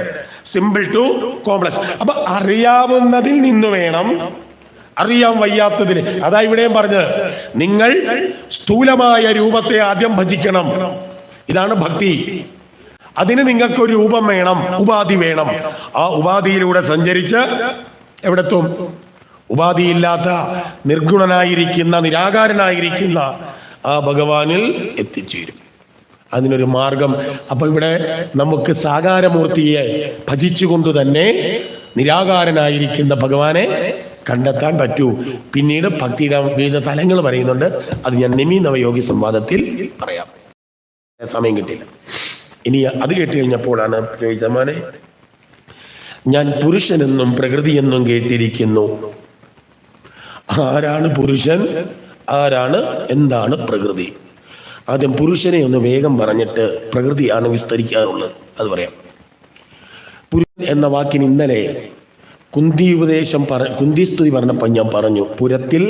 സിമ്പിൾ ടു കോംപ്ലക്സ്. അപ്പൊ അറിയാവുന്നതിൽ നിന്ന് വേണം അറിയാൻ വയ്യാത്തതിന്. അതാ ഇവിടെയും പറഞ്ഞത്, നിങ്ങൾ സ്ഥൂലമായ രൂപത്തെ ആദ്യം ഭജിക്കണം. ഇതാണ് ഭക്തി. അതിന് നിങ്ങൾക്കൊരു രൂപം വേണം, ഉപാധി വേണം. ആ ഉപാധിയിലൂടെ സഞ്ചരിച്ച് എവിടെത്തും? ഉപാധിയില്ലാത്ത നിർഗുണനായിരിക്കുന്ന നിരാകാരനായിരിക്കുന്ന ആ ഭഗവാനിൽ എത്തിച്ചേരും. അതിനൊരു മാർഗം. അപ്പൊ ഇവിടെ നമുക്ക് സാകാരമൂർത്തിയെ ഭജിച്ചുകൊണ്ട് തന്നെ നിരാകാരനായിരിക്കുന്ന ഭഗവാനെ കണ്ടെത്താൻ പറ്റൂ. പിന്നീട് ഭക്തിയുടെ വിവിധ തലങ്ങൾ പറയുന്നുണ്ട്. അത് ഞാൻ നിമി നവയോഗി സംവാദത്തിൽ പറയാം, സമയം കിട്ടില്ല. ഇനി അത് കേട്ട് കഴിഞ്ഞപ്പോഴാണ് ചോദിച്ചമാനെ, ഞാൻ പുരുഷനെന്നും പ്രകൃതിയെന്നും കേട്ടിരിക്കുന്നു. ആരാണ് പുരുഷൻ, ആരാണ്, എന്താണ് പ്രകൃതി? ആദ്യം പുരുഷനെ ഒന്ന് വേഗം പറഞ്ഞിട്ട് പ്രകൃതിയാണ് വിസ്തരിക്കാറുള്ളത്. അത് പറയാം. പുരുഷൻ എന്ന വാക്കിന് ഇന്നലെ കുന്തിസ്തുതി പറഞ്ഞപ്പോൾ ഞാൻ പറഞ്ഞു, പുരത്തിൽ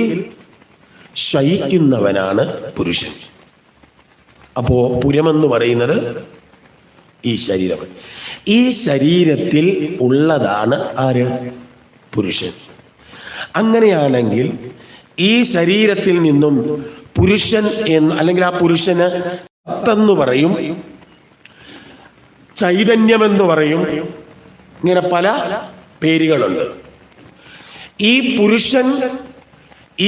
ശയിക്കുന്നവനാണ് പുരുഷൻ. അപ്പോ പുരമെന്ന് പറയുന്നത് ഈ ശരീരം. ഈ ശരീരത്തിൽ ഉള്ളതാണ് ആര്? പുരുഷൻ. അങ്ങനെയാണെങ്കിൽ ഈ ശരീരത്തിൽ നിന്നും പുരുഷൻ എന്ന്, അല്ലെങ്കിൽ ആ പുരുഷന് സത്തെന്ന് പറയും, ചൈതന്യമെന്ന് പറയും, ഇങ്ങനെ പല പേരുകളുണ്ട്. ഈ പുരുഷൻ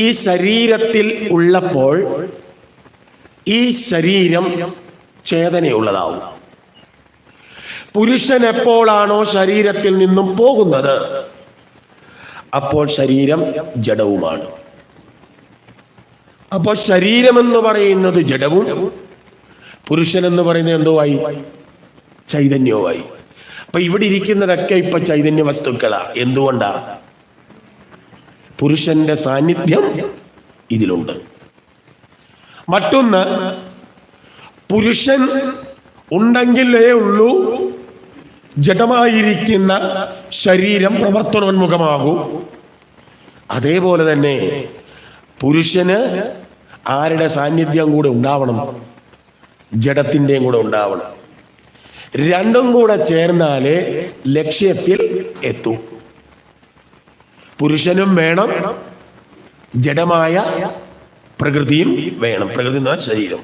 ഈ ശരീരത്തിൽ ഉള്ളപ്പോൾ ഈ ശരീരം ചേതനയുള്ളതാവും. പുരുഷൻ എപ്പോഴാണോ ശരീരത്തിൽ നിന്നും പോകുന്നത് അപ്പോൾ ശരീരം ജഡവുമാണ്. അപ്പോൾ ശരീരമെന്ന് പറയുന്നത് ജഡവും പുരുഷൻ എന്ന് പറയുന്നത് എന്തോ ആയി? ചൈതന്യവുമായി. അപ്പൊ ഇവിടെ ഇരിക്കുന്നതൊക്കെ ഇപ്പൊ ചൈതന്യ വസ്തുക്കളാ. എന്തുകൊണ്ടാ? പുരുഷന്റെ സാന്നിധ്യം ഇതിലുണ്ട്. മറ്റൊന്ന്, പുരുഷൻ ഉണ്ടെങ്കിലേ ഉള്ളൂ ജഡമായിരിക്കുന്ന ശരീരം പ്രവർത്തനോന്മുഖമാകൂ. അതേപോലെ തന്നെ പുരുഷന് ആരുടെ സാന്നിധ്യം കൂടെ ഉണ്ടാവണം? ജഡത്തിൻ്റെയും കൂടെ ഉണ്ടാവണം. രണ്ടും കൂടെ ചേർന്നാലേ ലക്ഷ്യത്തിൽ എത്തൂ. പുരുഷനും വേണം, ജഡമായ പ്രകൃതിയും വേണം. പ്രകൃതി എന്ന ശരീരം,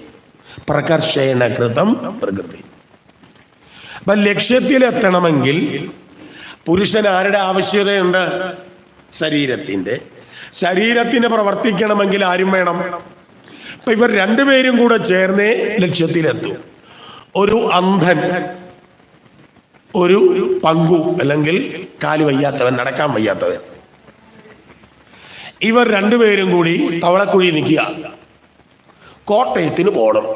പ്രകർഷേണ കൃതം പ്രകൃതി. അപ്പൊ ലക്ഷ്യത്തിലെത്തണമെങ്കിൽ പുരുഷൻ ആരുടെ ആവശ്യകതയുണ്ട്? ശരീരത്തിന്റെ. ശരീരത്തിന് പ്രവർത്തിക്കണമെങ്കിൽ ആരും വേണം. അപ്പൊ ഇവർ രണ്ടുപേരും കൂടെ ചേർന്നേ ലക്ഷ്യത്തിലെത്തൂ. ഒരു അന്ധൻ, ഒരു പങ്കു അല്ലെങ്കിൽ കാല് വയ്യാത്തവൻ, നടക്കാൻ വയ്യാത്തവൻ, ഇവർ രണ്ടുപേരും കൂടി തവളക്കുഴി നിൽക്കുക. കോട്ടയത്തിന് പോകണം.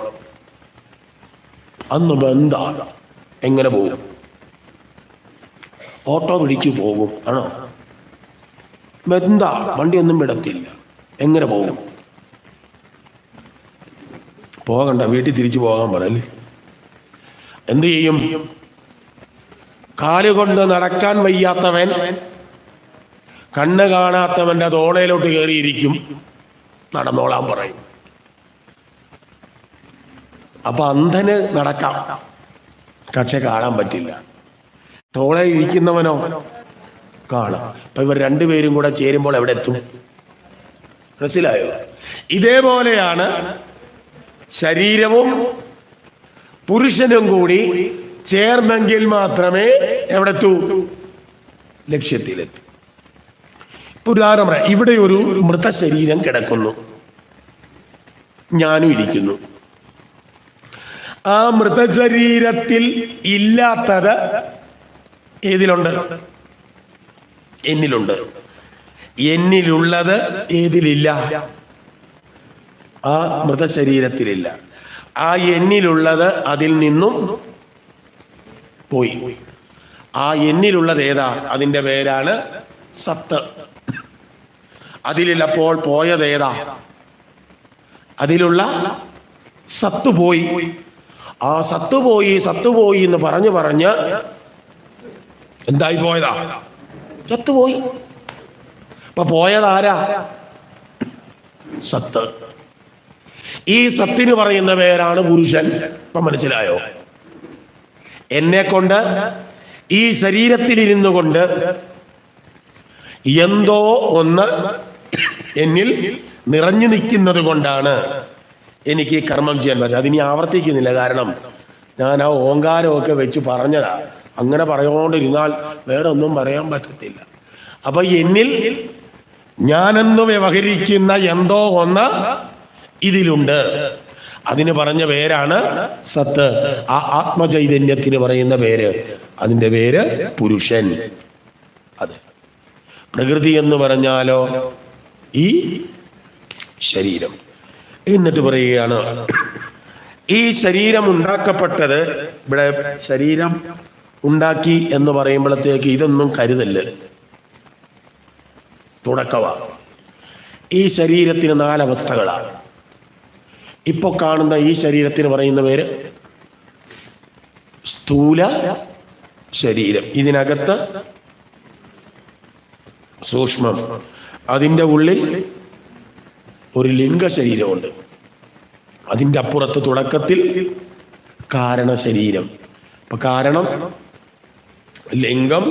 അന്ന് ബന്ധാണ്. എങ്ങനെ പോകും? ഓട്ടോ പിടിച്ചു പോകും. ആണോ? ബന്ധാ, വണ്ടിയൊന്നും വിടത്തില്ല. എങ്ങനെ പോകും? പോകണ്ട, വീട്ടിൽ തിരിച്ചു പോകാൻ പറയല്ലേ. എന്ത് ചെയ്യും? കാലുകൊണ്ട് നടക്കാൻ വയ്യാത്തവൻ കണ്ണ് കാണാത്തവന്റെ തോളയിലോട്ട് കയറിയിരിക്കും, നടന്നോളാൻ പറയും. അപ്പൊ അന്ധന് നടക്കാം, പക്ഷെ കാണാൻ പറ്റില്ല. തോളയിൽ ഇരിക്കുന്നവനോ കാണാം. അപ്പൊ ഇവർ രണ്ടുപേരും കൂടെ ചേരുമ്പോൾ എവിടെ എത്തും? മനസ്സിലായോ? ഇതേപോലെയാണ് ശരീരവും പുരുഷനും കൂടി ചേർന്നെങ്കിൽ മാത്രമേ എവിടെത്തൂ? ലക്ഷ്യത്തിലെത്തൂ. ഉദാഹരണം പറയാം. ഇവിടെ ഒരു മൃതശരീരം കിടക്കുന്നു, ഞാനും ഇരിക്കുന്നു. ആ മൃതശരീരത്തിൽ ഇല്ലാത്തത് ഏതിലുണ്ട്? എന്നിലുണ്ട്. എന്നിലുള്ളത് ഏതിലില്ല? ആ മൃതശരീരത്തിലില്ല. ആ എന്നിലുള്ളത് അതിൽ നിന്നും പോയി. ആ എന്നിലുള്ളത് ഏതാ? അതിൻ്റെ പേരാണ് സത്ത്. അതിലുള്ളപ്പോൾ പോയത് ഏതാ? അതിലുള്ള സത്ത് പോയി. ആ സത്തുപോയി സത്തുപോയി എന്ന് പറഞ്ഞ് എന്തായി പോയതാ? സത്തുപോയി. അപ്പൊ പോയതാരാ? സത്ത്. ഈ സത്തിന് പറയുന്ന പേരാണ് പുരുഷൻ. ഇപ്പൊ മനസ്സിലായോ? എന്നെ കൊണ്ട്, ഈ ശരീരത്തിലിരുന്നു കൊണ്ട് എന്തോ ഒന്ന് എന്നിൽ നിറഞ്ഞു നിൽക്കുന്നത് കൊണ്ടാണ് എനിക്ക് ഈ കർമ്മം ചെയ്യാൻ പറ്റും. അതിനി ആവർത്തിക്കുന്നില്ല, കാരണം ഞാൻ ആ ഓങ്കാരമൊക്കെ വെച്ച് പറഞ്ഞതാ. അങ്ങനെ പറഞ്ഞുകൊണ്ടിരുന്നാൽ വേറെ ഒന്നും പറയാൻ പറ്റത്തില്ല. അപ്പൊ എന്നിൽ ഞാനെന്ന് വ്യവഹരിക്കുന്ന എന്തോ ഒന്ന് ഇതിലുണ്ട്. അതിന് പറഞ്ഞ പേരാണ് സത്ത്. ആ ആത്മചൈതന്യത്തിന് പറയുന്ന പേര്, അതിൻ്റെ പേര് പുരുഷൻ. അതെ. പ്രകൃതി എന്ന് പറഞ്ഞാലോ ഈ ശരീരം. എന്നിട്ട് പറയുകയാണ്, ഈ ശരീരം ഉണ്ടാക്കപ്പെട്ടത്, ഇവിടെ ശരീരം ഉണ്ടാക്കി എന്ന് പറയുമ്പോഴത്തേക്ക് ഇതൊന്നും കരുതല്, തുടക്കമാണ്. ഈ ശരീരത്തിന് 4 അവസ്ഥകളാണ്. ഇപ്പൊ കാണുന്ന ഈ ശരീരത്തിന് പറയുന്ന പേര് സ്ഥൂല ശരീരം. ഇതിനകത്ത് സൂക്ഷ്മം, അതിൻ്റെ ഉള്ളിൽ ഒരു ലിംഗ ശരീരമുണ്ട്, അതിൻ്റെ അപ്പുറത്ത് തുടക്കത്തിൽ കാരണ ശരീരം. അപ്പൊ കാരണം, ലിംഗം,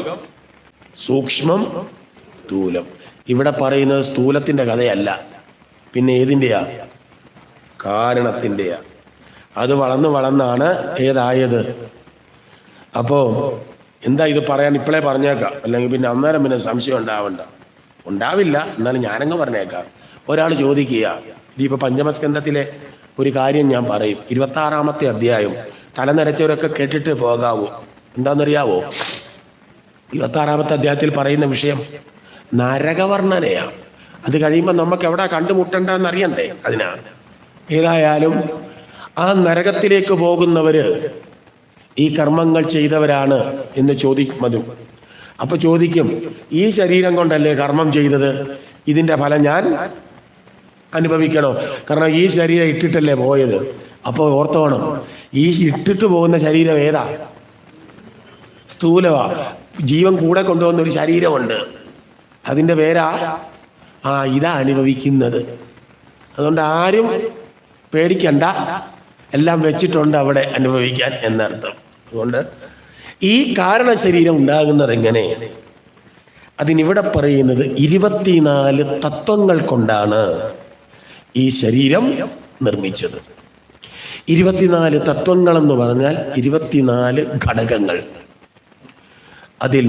സൂക്ഷ്മം, സ്ഥൂലം. ഇവിടെ പറയുന്നത് സ്ഥൂലത്തിന്റെ കഥയല്ല, പിന്നെ ഏതിൻ്റെയാ? കാരണത്തിൻ്റെയാ. അത് വളർന്നാണ് ഏതായത്. അപ്പോ എന്താ ഇത് പറയാൻ ഇപ്പോഴേ പറഞ്ഞേക്കാം, അല്ലെങ്കിൽ പിന്നെ അന്നേരം പിന്നെ സംശയം ഉണ്ടാവില്ല. എന്നാലും ഞാനങ്ങ് പറഞ്ഞേക്കാം. ഒരാൾ ചോദിക്കുക, ഇനിയിപ്പോൾ പഞ്ചമസ്കന്ധത്തിലെ ഒരു കാര്യം ഞാൻ പറയും. 26-ാമത്തെ അധ്യായം തലനരച്ചവരൊക്കെ കേട്ടിട്ട് പോകാവൂ. എന്താണെന്നറിയാവോ? 26-ാമത്തെ അധ്യായത്തിൽ പറയുന്ന വിഷയം നരകവർണ്ണനയാണ്. അത് കഴിയുമ്പോൾ നമുക്ക് എവിടെ കണ്ടുമുട്ടണ്ടെന്ന് അറിയണ്ടേ? അതിനാണ്. ഏതായാലും ആ നരകത്തിലേക്ക് പോകുന്നവര് ഈ കർമ്മങ്ങൾ ചെയ്തവരാണ് എന്ന് ചോദിക്കും. അപ്പൊ ചോദിക്കും, ഈ ശരീരം കൊണ്ടല്ലേ കർമ്മം ചെയ്തത്, ഇതിന്റെ ഫലം ഞാൻ അനുഭവിക്കണോ? കാരണം ഈ ശരീരം ഇട്ടിട്ടല്ലേ പോയത്. അപ്പോൾ ഓർത്തോണം, ഈ ഇട്ടിട്ട് പോകുന്ന ശരീരം ഏതാ? സ്ഥൂലവാ. ജീവൻ കൂടെ കൊണ്ടുവന്ന ഒരു ശരീരമുണ്ട്, അതിൻ്റെ പേരാ ഇതാ അനുഭവിക്കുന്നത്. അതുകൊണ്ട് ആരും പേടിക്കണ്ട, എല്ലാം വെച്ചിട്ടുണ്ട് അവിടെ അനുഭവിക്കാൻ എന്നർത്ഥം. അതുകൊണ്ട് ഈ കാരണ ശരീരം ഉണ്ടാകുന്നത് എങ്ങനെ? അതിനിവിടെ പറയുന്നത് 24 തത്വങ്ങൾ കൊണ്ടാണ് ഈ ശരീരം നിർമ്മിച്ചത്. 24 തത്വങ്ങൾ എന്ന് പറഞ്ഞാൽ 24 ഘടകങ്ങൾ. അതിൽ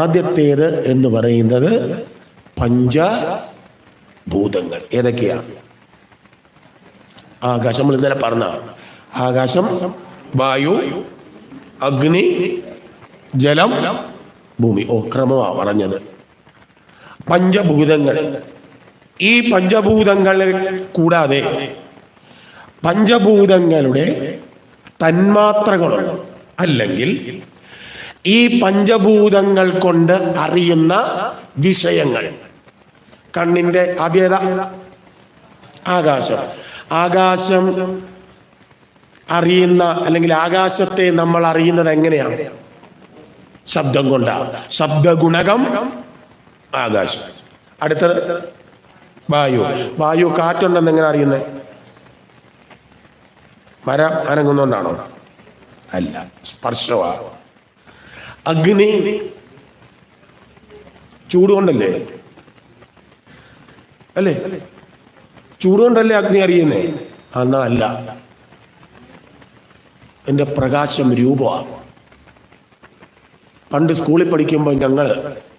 ആദ്യത്തേത് എന്ന് പറയുന്നത് പഞ്ചഭൂതങ്ങൾ. ഏതൊക്കെയാണ്? ആകാശം, നമ്മൾ ഇന്നലെ പറഞ്ഞ ആകാശം, വായു, അഗ്നി, ജലം, ഭൂമി. ക്രമമാ പറഞ്ഞത്. പഞ്ചഭൂതങ്ങൾ. ഈ പഞ്ചഭൂതങ്ങളെ കൂടാതെ പഞ്ചഭൂതങ്ങളുടെ തന്മാത്രകളുണ്ട്, അല്ലെങ്കിൽ ഈ പഞ്ചഭൂതങ്ങൾ കൊണ്ട് അറിയുന്ന വിഷയങ്ങൾ. കണ്ണിന്റെ ആദ്യത ആകാശം. ആകാശം അറിയുന്ന, അല്ലെങ്കിൽ ആകാശത്തെ നമ്മൾ അറിയുന്നത് എങ്ങനെയാണ്? ശബ്ദം കൊണ്ടാണ്. ശബ്ദഗുണകം ആകാശം. അടുത്തത് വായു. വായു കാറ്റുണ്ടെന്ന് എങ്ങനെ അറിയുന്നത്? മരം അനങ്ങുന്നോണ്ടാണോ? അല്ല, സ്പർശമാണ്. അഗ്നി ചൂടുകൊണ്ടല്ലേ? അല്ലേ? ചൂടുകൊണ്ടല്ലേ അഗ്നി അറിയുന്നേ? എന്നാ അല്ല, എൻ്റെ പ്രകാശം രൂപമാണ്. പണ്ട് സ്കൂളിൽ പഠിക്കുമ്പോൾ ഞങ്ങൾ,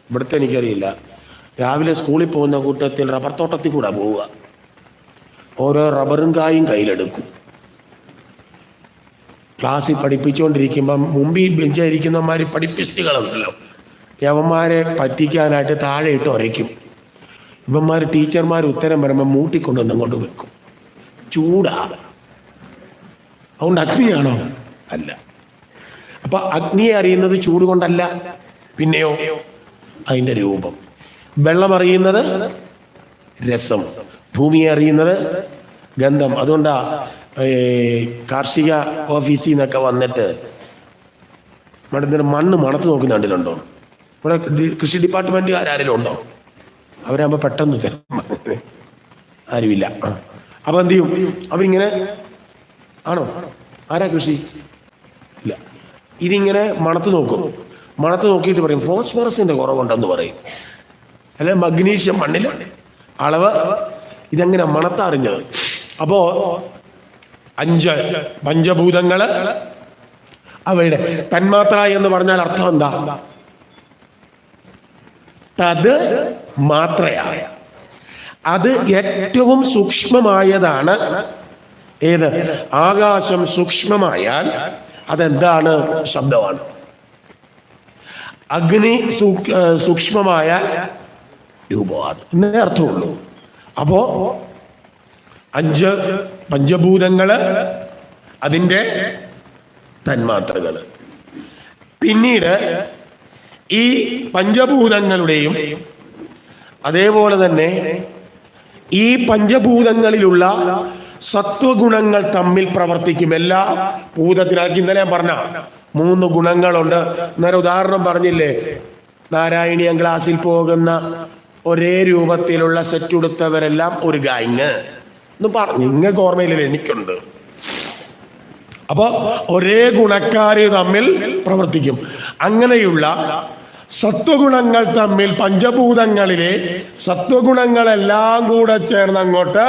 ഇവിടുത്തെ എനിക്കറിയില്ല, രാവിലെ സ്കൂളിൽ പോകുന്ന കൂട്ടത്തിൽ റബ്ബർ തോട്ടത്തിൽ കൂടെ പോവുക. ഓരോ റബ്ബറും കായും കയ്യിലെടുക്കും. ക്ലാസ്സിൽ പഠിപ്പിച്ചുകൊണ്ടിരിക്കുമ്പം മുമ്പിൽ ബെഞ്ചായിരിക്കുന്നവന്മാർ പഠിപ്പിസ്റ്റുകളുണ്ടല്ലോ, യവന്മാരെ പറ്റിക്കാനായിട്ട് താഴെ ഇട്ട് ഉരയ്ക്കും. ഇവന്മാർ ടീച്ചർമാർ ഉത്തരം വരുമ്പോൾ മൂട്ടിക്കൊണ്ടൊന്നും കൊണ്ട് വെക്കും. ചൂടാണ്. അതുകൊണ്ട് അഗ്നിയാണോ? അല്ല. അപ്പൊ അഗ്നിയെ അറിയുന്നത് ചൂട് കൊണ്ടല്ല, പിന്നെയോ അതിൻ്റെ രൂപം. വെള്ളം അറിയുന്നത് രസം, ഭൂമിയെ അറിയുന്നത് ഗന്ധം. അതുകൊണ്ടാ കാർഷിക ഓഫീസിൽ നിന്നൊക്കെ വന്നിട്ട് ഇവിടെ മണ്ണ് മണത്ത് നോക്കുന്ന കണ്ടിട്ടുണ്ടോ? ഇവിടെ കൃഷി ഡിപ്പാർട്ട്മെൻറ്റുകാർ ആരെങ്കിലും ഉണ്ടോ? അവരാകുമ്പോൾ പെട്ടെന്ന് തരും. ആരുമില്ല. അപ്പം എന്ത് ചെയ്യും? അവരിങ്ങനെ, ആണോ ആരാ കൃഷി? ഇല്ല. ഇതിങ്ങനെ മണത്ത് നോക്കും. മണത്ത് നോക്കിയിട്ട് പറയും ഫോസ്ഫറസിൻ്റെ കുറവുണ്ടെന്ന് പറയും, അല്ലെ മഗ്നീഷ്യം മണ്ണിൽ അളവ്. ഇതെങ്ങനെ മണത്തറിഞ്ഞത്? അപ്പോൾ 5 പഞ്ചഭൂതങ്ങള് അവയുടെ തന്മാത്ര എന്ന് പറഞ്ഞാൽ അർത്ഥം എന്താ? തത് മാത്രയായ, അത് ഏറ്റവും സൂക്ഷ്മമായതാണ്. ഏത്? ആകാശം സൂക്ഷ്മമായാൽ അതെന്താണ്? ശബ്ദമാണ്. അഗ്നി സൂക്ഷ്മമായ രൂപമാണ് എന്നേ അർത്ഥമുള്ളൂ. അപ്പോ 5 പഞ്ചഭൂതങ്ങള്, അതിൻ്റെ തന്മാത്രകള്. പിന്നീട് ഈ പഞ്ചഭൂതങ്ങളുടെയും അതേപോലെ തന്നെ ഈ പഞ്ചഭൂതങ്ങളിലുള്ള സത്വഗുണങ്ങൾ തമ്മിൽ പ്രവർത്തിക്കും. എല്ലാ ഭൂതത്തിനാക്കി ഇന്നലെ ഞാൻ പറഞ്ഞ 3 ഗുണങ്ങളുണ്ട്. എന്നൊരു ഉദാഹരണം പറഞ്ഞില്ലേ, നാരായണീയം ക്ലാസ്സിൽ പോകുന്ന ഒരേ രൂപത്തിലുള്ള സെറ്റ് ഉടുത്തവരെല്ലാം ഒരു ഗാങ് എന്ന് പറഞ്ഞു. നിങ്ങൾക്ക് ഓർമ്മയില്ലേ? എനിക്കുണ്ട്. അപ്പൊ ഒരേ ഗുണക്കാര് തമ്മിൽ പ്രവർത്തിക്കും. അങ്ങനെയുള്ള സത്വഗുണങ്ങൾ തമ്മിൽ, പഞ്ചഭൂതങ്ങളിലെ സത്വഗുണങ്ങളെല്ലാം കൂടെ ചേർന്ന് അങ്ങോട്ട്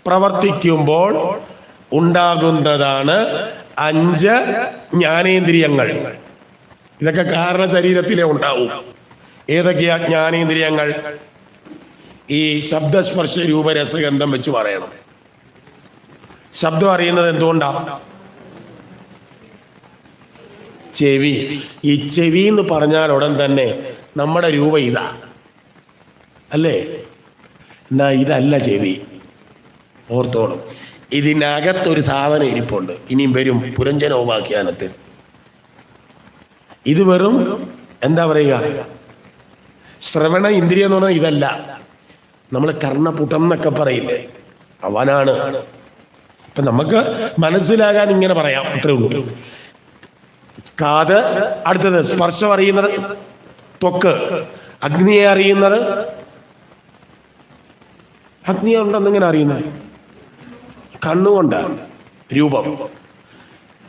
പ്രവർത്തിക്കുമ്പോൾ ഉണ്ടാകുന്നതാണ് 5 ജ്ഞാനേന്ദ്രിയങ്ങൾ. ഇതൊക്കെ കാരണ ശരീരത്തിലെ ഉണ്ടാവും. ഏതൊക്കെയാ ജ്ഞാനേന്ദ്രിയങ്ങൾ? ഈ ശബ്ദസ്പർശ രൂപരസഗന്ധം വെച്ച് പറയണം. ശബ്ദം അറിയുന്നത് എന്തുകൊണ്ടാ? ചെവി. ഈ ചെവി എന്ന് പറഞ്ഞാൽ ഉടൻ തന്നെ നമ്മുടെ രൂപം ഇതാ അല്ലേ? എന്നാ ഇതല്ല ചെവി, ഓർത്തോണം. ഇതിനകത്തൊരു സാധനം ഇരിപ്പുണ്ട്. ഇനിയും വരും പുരഞ്ജനോപാഖ്യാനത്തിൽ. ഇത് വെറും എന്താ പറയുക, ശ്രവണ ഇന്ദ്രിയം എന്ന് പറഞ്ഞാൽ ഇതല്ല. നമ്മൾ കർണപുടം എന്നൊക്കെ പറയില്ലേ, അവനാണ്. ഇപ്പൊ നമുക്ക് മനസ്സിലാകാൻ ഇങ്ങനെ പറയാം, അത്രേ ഉള്ളൂ. കാത്. അടുത്തത് സ്പർശം അറിയുന്നത് ത്വക്ക്. അഗ്നിയെ അറിയുന്നത്, അഗ്നിയെ ഉണ്ടെന്നിങ്ങനെ അറിയുന്നത് കണ്ണുകൊണ്ടാണ്, രൂപം.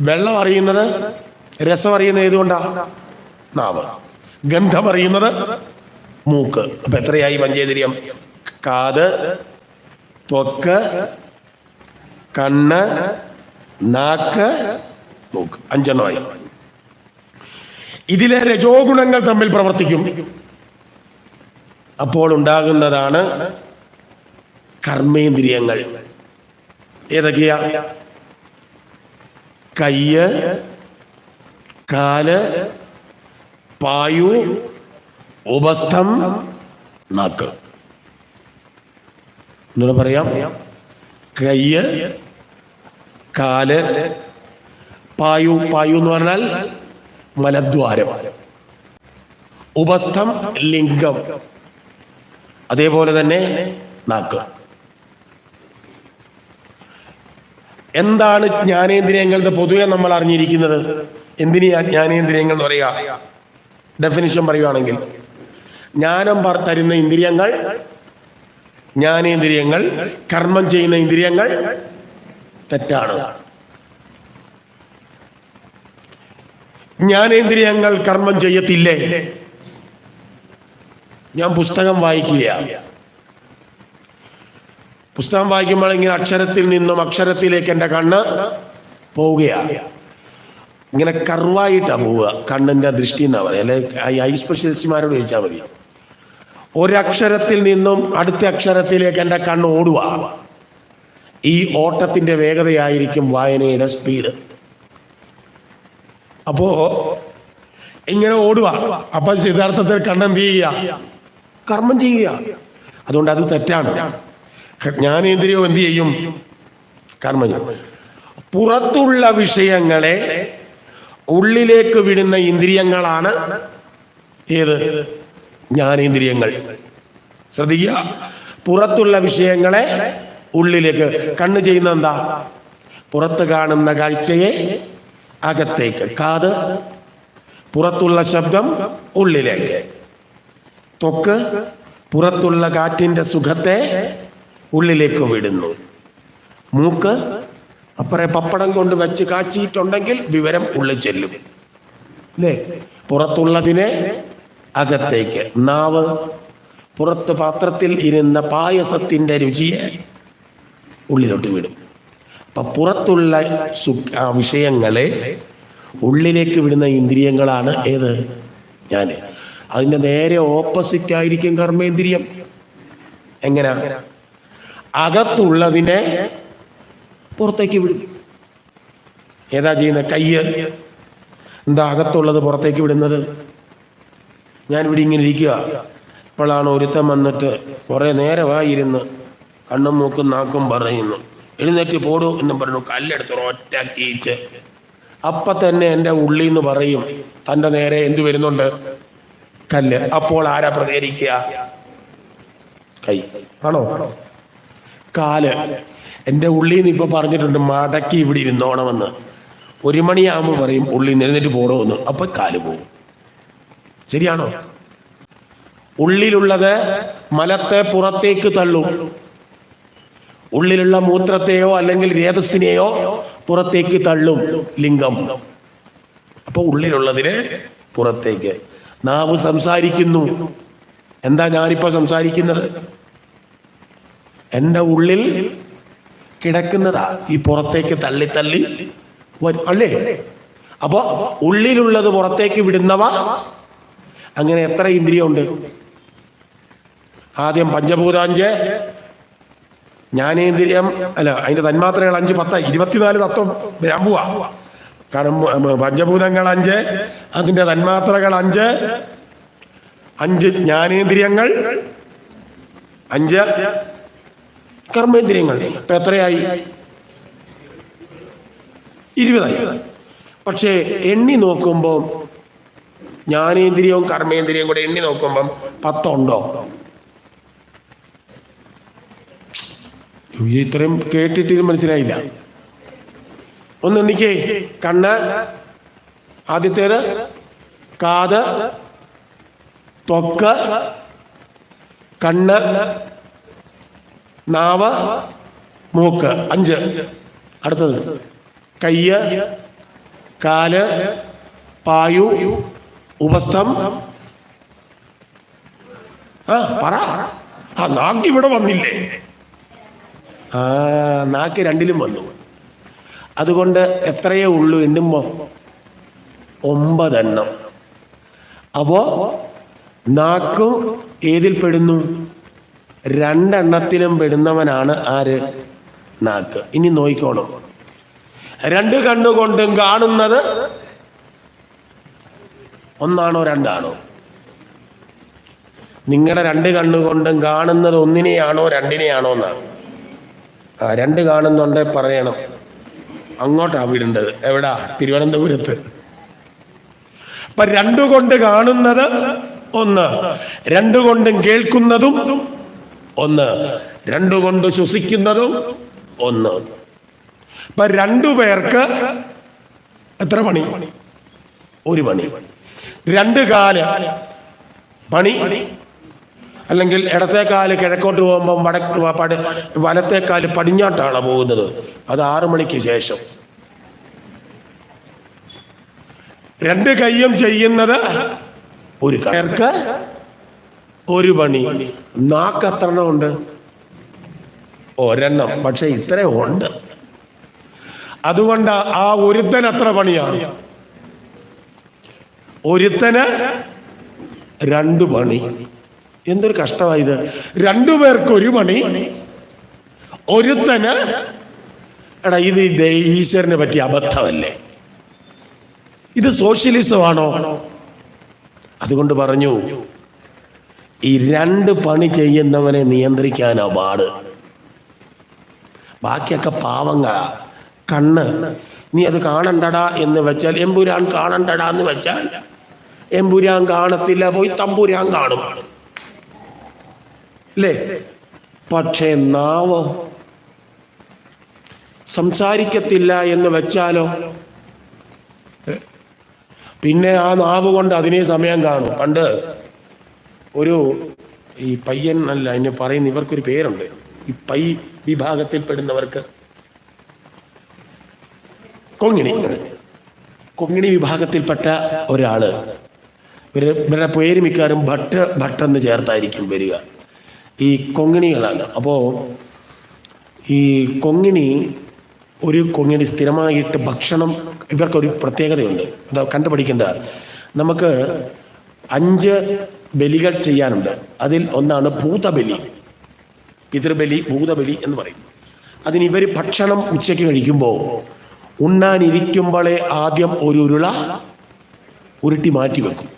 വെള്ളം അറിയുന്നത്, രസം അറിയുന്നത് ഏതുകൊണ്ടാ? നാവ്. ഗന്ധം അറിയുന്നത് മൂക്ക്. അപ്പൊ എത്രയായി പഞ്ചേന്ദ്രിയം? കാത്, ത്വക്ക്, കണ്ണ്, നാക്ക്, മൂക്ക്. 5 എണ്ണമായി. ഇതിലെ രജോ ഗുണങ്ങൾ തമ്മിൽ പ്രവർത്തിക്കും. അപ്പോൾ ഉണ്ടാകുന്നതാണ് കർമ്മേന്ദ്രിയങ്ങൾ. ഏതൊക്കെയാ? കയ്യ്, കാല്, പായു, ഉപസ്ഥം, നാക്ക്. എന്നോട് പറയാം. കയ്യ്, കാല്, പായു. പായു എന്ന് പറഞ്ഞാൽ മലദ്വാരം. ഉപസ്ഥം ലിംഗം. അതേപോലെ തന്നെ നാക്ക്. എന്താണ് ജ്ഞാനേന്ദ്രിയങ്ങൾ? പൊതുവെ നമ്മൾ അറിഞ്ഞിരിക്കുന്നത്. എന്തിനാ ജ്ഞാനേന്ദ്രിയങ്ങൾ എന്ന് പറയുക? ഡെഫിനിഷൻ പറയുകയാണെങ്കിൽ, ജ്ഞാനം തരുന്ന ഇന്ദ്രിയങ്ങൾ ജ്ഞാനേന്ദ്രിയങ്ങൾ, കർമ്മം ചെയ്യുന്ന ഇന്ദ്രിയങ്ങൾ തെറ്റാണ്. ജ്ഞാനേന്ദ്രിയങ്ങൾ കർമ്മം ചെയ്യത്തില്ലേ? ഞാൻ പുസ്തകം വായിക്കുകയാണ്. പുസ്തകം വായിക്കുമ്പോൾ ഇങ്ങനെ അക്ഷരത്തിൽ നിന്നും അക്ഷരത്തിലേക്ക് എൻ്റെ കണ്ണ് പോവുകയാണ്. ഇങ്ങനെ കർവായിട്ടാണ് പോവുക, കണ്ണിൻ്റെ ദൃഷ്ടി എന്നാ പറയുക. അല്ലെ ഐ സ്പെഷ്യലിസ്റ്റുമാരോട് ചോദിച്ചാൽ മതി. ഒരക്ഷരത്തിൽ നിന്നും അടുത്ത അക്ഷരത്തിലേക്ക് എൻ്റെ കണ്ണ് ഓടുക. ഈ ഓട്ടത്തിൻ്റെ വേഗതയായിരിക്കും വായനയുടെ സ്പീഡ്. അപ്പോ ഇങ്ങനെ ഓടുക. അപ്പൊ യഥാർത്ഥത്തിൽ കണ്ണെന്ത് ചെയ്യുക? കർമ്മം ചെയ്യുക. അതുകൊണ്ട് അത് തെറ്റാണ്. ജ്ഞാനേന്ദ്രിയം എന്ത് ചെയ്യും? കർമ്മം ചെയ്യും. പുറത്തുള്ള വിഷയങ്ങളെ ഉള്ളിലേക്ക് വിടുന്ന ഇന്ദ്രിയങ്ങളാണ് ഏത്? ജ്ഞാനേന്ദ്രിയങ്ങൾ. ശ്രദ്ധിക്കുക. പുറത്തുള്ള വിഷയങ്ങളെ ഉള്ളിലേക്ക്. കണ്ണ് ചെയ്യുന്ന എന്താ? പുറത്ത് കാണുന്ന കാഴ്ചയെ അകത്തേക്ക്. കാത് പുറത്തുള്ള ശബ്ദം ഉള്ളിലേക്ക്. ത്വക്ക് പുറത്തുള്ള കാറ്റിന്റെ സുഖത്തെ ഉള്ളിലേക്ക് വിടുന്നു. മൂക്ക് അപ്പറെ പപ്പടം കൊണ്ട് വെച്ച് കാച്ചിട്ടുണ്ടെങ്കിൽ വിവരം ഉള്ളിൽ ചെല്ലും അല്ലേ? പുറത്തുള്ളതിനെ അകത്തേക്ക്. നാവ് പുറത്ത് പാത്രത്തിൽ ഇരുന്ന പായസത്തിന്റെ രുചിയെ ഉള്ളിലോട്ട് വിടും. അപ്പൊ പുറത്തുള്ള വിഷയങ്ങളെ ഉള്ളിലേക്ക് വിടുന്ന ഇന്ദ്രിയങ്ങളാണ് ഏത്? ഞാൻ. അതിൻ്റെ നേരെ ഓപ്പോസിറ്റ് ആയിരിക്കും കർമ്മേന്ദ്രിയം. എങ്ങനെ? അകത്തുള്ളതിനെ പുറത്തേക്ക് വിടും. ഏതാ ചെയ്യുന്നത്? കയ്യ്. എന്താ അകത്തുള്ളത് പുറത്തേക്ക് വിടുന്നത്? ഞാനിവിടെ ഇങ്ങനെ ഇരിക്കുക, ഇപ്പോഴാണ് ഒരുത്തൻ വന്നിട്ട് കുറേ നേരമായിരുന്ന് കണ്ണും മൂക്കും നാക്കും പറയുന്നു, എഴുന്നേറ്റ് പോടൂ എന്നും പറഞ്ഞു കല്ലെടുത്ത് ഒറ്റ കീച്ച്. അപ്പം തന്നെ എൻ്റെ ഉള്ളിൽ നിന്ന് പറയും തൻ്റെ നേരെ എന്ത് വരുന്നുണ്ട്? കല്ല്. അപ്പോൾ ആരാ പ്രതികരിക്കുക? കൈ ആണോ? കാല്. എൻ്റെ ഉള്ളിൽ നിന്ന് ഇപ്പൊ പറഞ്ഞിട്ടുണ്ട് മടക്കി ഇവിടെ ഇരുന്നോണമെന്ന്. 1 മണിയാകുമ്പോൾ പറയും ഉള്ളിൽ നിന്ന് എഴുന്നേറ്റ് പോടോന്ന്. അപ്പൊ കാല് പോകും. ശരിയാണോ? ഉള്ളിലുള്ളത് മലത്തെ പുറത്തേക്ക് തള്ളും. ഉള്ളിലുള്ള മൂത്രത്തെയോ അല്ലെങ്കിൽ രേതസ്സിനെയോ പുറത്തേക്ക് തള്ളും ലിംഗം. അപ്പൊ ഉള്ളിലുള്ളതിന് പുറത്തേക്ക്. നാവ് സംസാരിക്കുന്നു. എന്താ ഞാനിപ്പോ സംസാരിക്കുന്നത്? എൻ്റെ ഉള്ളിൽ കിടക്കുന്നതാ ഈ പുറത്തേക്ക് തള്ളി തള്ളി വരും അല്ലേ? അപ്പോ ഉള്ളിലുള്ളത് പുറത്തേക്ക് വിടുന്നവ. അങ്ങനെ എത്ര ഇന്ദ്രിയമുണ്ട്? ആദ്യം പഞ്ചഭൂതാഞ്ച്, ജ്ഞാനേന്ദ്രിയം, അല്ല അതിന്റെ തന്മാത്രകൾ 5, 10, 24 തത്വം വരാൻ പോവാ. കാരണം പഞ്ചഭൂതങ്ങൾ 5, അതിന്റെ തന്മാത്രകൾ 5, 5 ജ്ഞാനേന്ദ്രിയങ്ങൾ, 5 കർമ്മേന്ദ്രിയങ്ങൾ. ഇപ്പൊ എത്രയായി? 20. പക്ഷേ എണ്ണി നോക്കുമ്പോൾ ജ്ഞാനേന്ദ്രിയവും കർമ്മേന്ദ്രിയവും കൂടെ എണ്ണി നോക്കുമ്പം 10 ഉണ്ടോ? ഇത്രയും കേട്ടിട്ട് മനസ്സിലായില്ല. ഒന്ന് എണ്ണിക്കേ. കണ്ണ് ആദ്യത്തേത്, കാത്, ത്വക്ക്, കണ്ണ്, നാവ്, മൂക്ക്, 5. അടുത്തത് കയ്യ്, കാല്, പായു, ഉപസ്ഥം. പറ. നാക്ക് ഇവിടെ വന്നില്ലേ? നാക്ക് 2ലും വന്നു. അതുകൊണ്ട് എത്രയേ ഉള്ളൂ എണ്ണുമ്പോ? 9 എണ്ണം. അപ്പോ നാക്കും ഏതിൽ പെടുന്നു? 2 എണ്ണത്തിലും പെടുന്നവനാണ് ആര്? നാക്ക്. ഇനി നോയിക്കോണം. 2 കണ്ണുകൊണ്ടും കാണുന്നത് ഒന്നാണോ 2ആണോ? നിങ്ങളുടെ 2 കണ്ണുകൊണ്ടും കാണുന്നത് ഒന്നിനെയാണോ 2നെയാണോ എന്നാണ്. 2 കാണുന്നുണ്ടേ പറയണം. അങ്ങോട്ടാ വിടേണ്ടത്. എവിടാ? തിരുവനന്തപുരത്ത്. അപ്പൊ 2 കൊണ്ട് കാണുന്നത് 1, 2 കൊണ്ടും കേൾക്കുന്നതും 1, 2 കൊണ്ട് ശ്വസിക്കുന്നതും 1. അപ്പൊ 2 പേർക്ക് എത്ര പണി? 1 പണി. 2 കാല് പണി. അല്ലെങ്കിൽ ഇടത്തേക്കാല് കിഴക്കോട്ട് പോകുമ്പം വലത്തേക്കാല് പടിഞ്ഞാട്ടാണ് പോകുന്നത്. അത് 6 മണിക്ക് ശേഷം. 2 കൈയും ചെയ്യുന്നത് 1 പേർക്ക് 1 പണി. നാക്ക് എത്ര എണ്ണം ഉണ്ട്? 1 എണ്ണം. പക്ഷെ ഇത്രേ ഉണ്ട്. അതുകൊണ്ട് ആ ഒരുത്തൻ എത്ര പണിയാണ്? ഒരുത്തന് 2 പണി. എന്തൊരു കഷ്ടമായത്! 2 പേർക്ക് 1 പണി, ഒരുത്തന്. എടാ, ഇത് ഈശ്വരനെ പറ്റിയ അബദ്ധമല്ലേ? ഇത് സോഷ്യലിസമാണോ? അതുകൊണ്ട് പറഞ്ഞു, ഈ 2 പണി ചെയ്യുന്നവനെ നിയന്ത്രിക്കാനാ പാട്. ബാക്കിയൊക്കെ പാവങ്ങളാ. കണ്ണ്, നീ അത് കാണണ്ടടാ എന്ന് വെച്ചാൽ എമ്പുരാൻ കാണണ്ടടാ എന്ന് വെച്ചാൽ എമ്പുരാൻ കാണത്തില്ല, പോയി തമ്പുരാൻ കാണും അല്ലേ? പക്ഷേ നാവ് സംസാരിക്കത്തില്ല എന്ന് വെച്ചാലോ, പിന്നെ ആ നാവ് കൊണ്ട് അതിനെ സമയം കാണും. പണ്ട് ഒരു ഈ പയ്യൻ അല്ല എന്നെ പറയുന്ന, ഇവർക്കൊരു പേരുണ്ട്, ഈ പൈ വിഭാഗത്തിൽപ്പെടുന്നവർക്ക്, കൊങ്ങിണി വിഭാഗത്തിൽപ്പെട്ട ഒരാള്. ഇവരുടെ പേര് മിക്കാരും ഭട്ടെന്ന് ചേർത്തായിരിക്കും വരിക. ഈ കൊങ്ങിണികളാണ്. അപ്പോൾ ഈ കൊങ്ങിണി ഒരു കൊങ്ങിണി സ്ഥിരമായിട്ട് ഭക്ഷണം, ഇവർക്കൊരു പ്രത്യേകതയുണ്ട്, അത് കണ്ടുപിടിക്കേണ്ട. നമുക്ക് 5 ബലികൾ ചെയ്യാനുണ്ട്. അതിൽ ഒന്നാണ് ഭൂതബലി, പിതൃബലി, ഭൂതബലി എന്ന് പറയും. അതിന് ഇവർ ഭക്ഷണം ഉച്ചയ്ക്ക് കഴിക്കുമ്പോൾ ഉണ്ണാനിരിക്കുമ്പോഴേ ആദ്യം ഒരു ഉരുള ഉരുട്ടി മാറ്റി വെക്കും.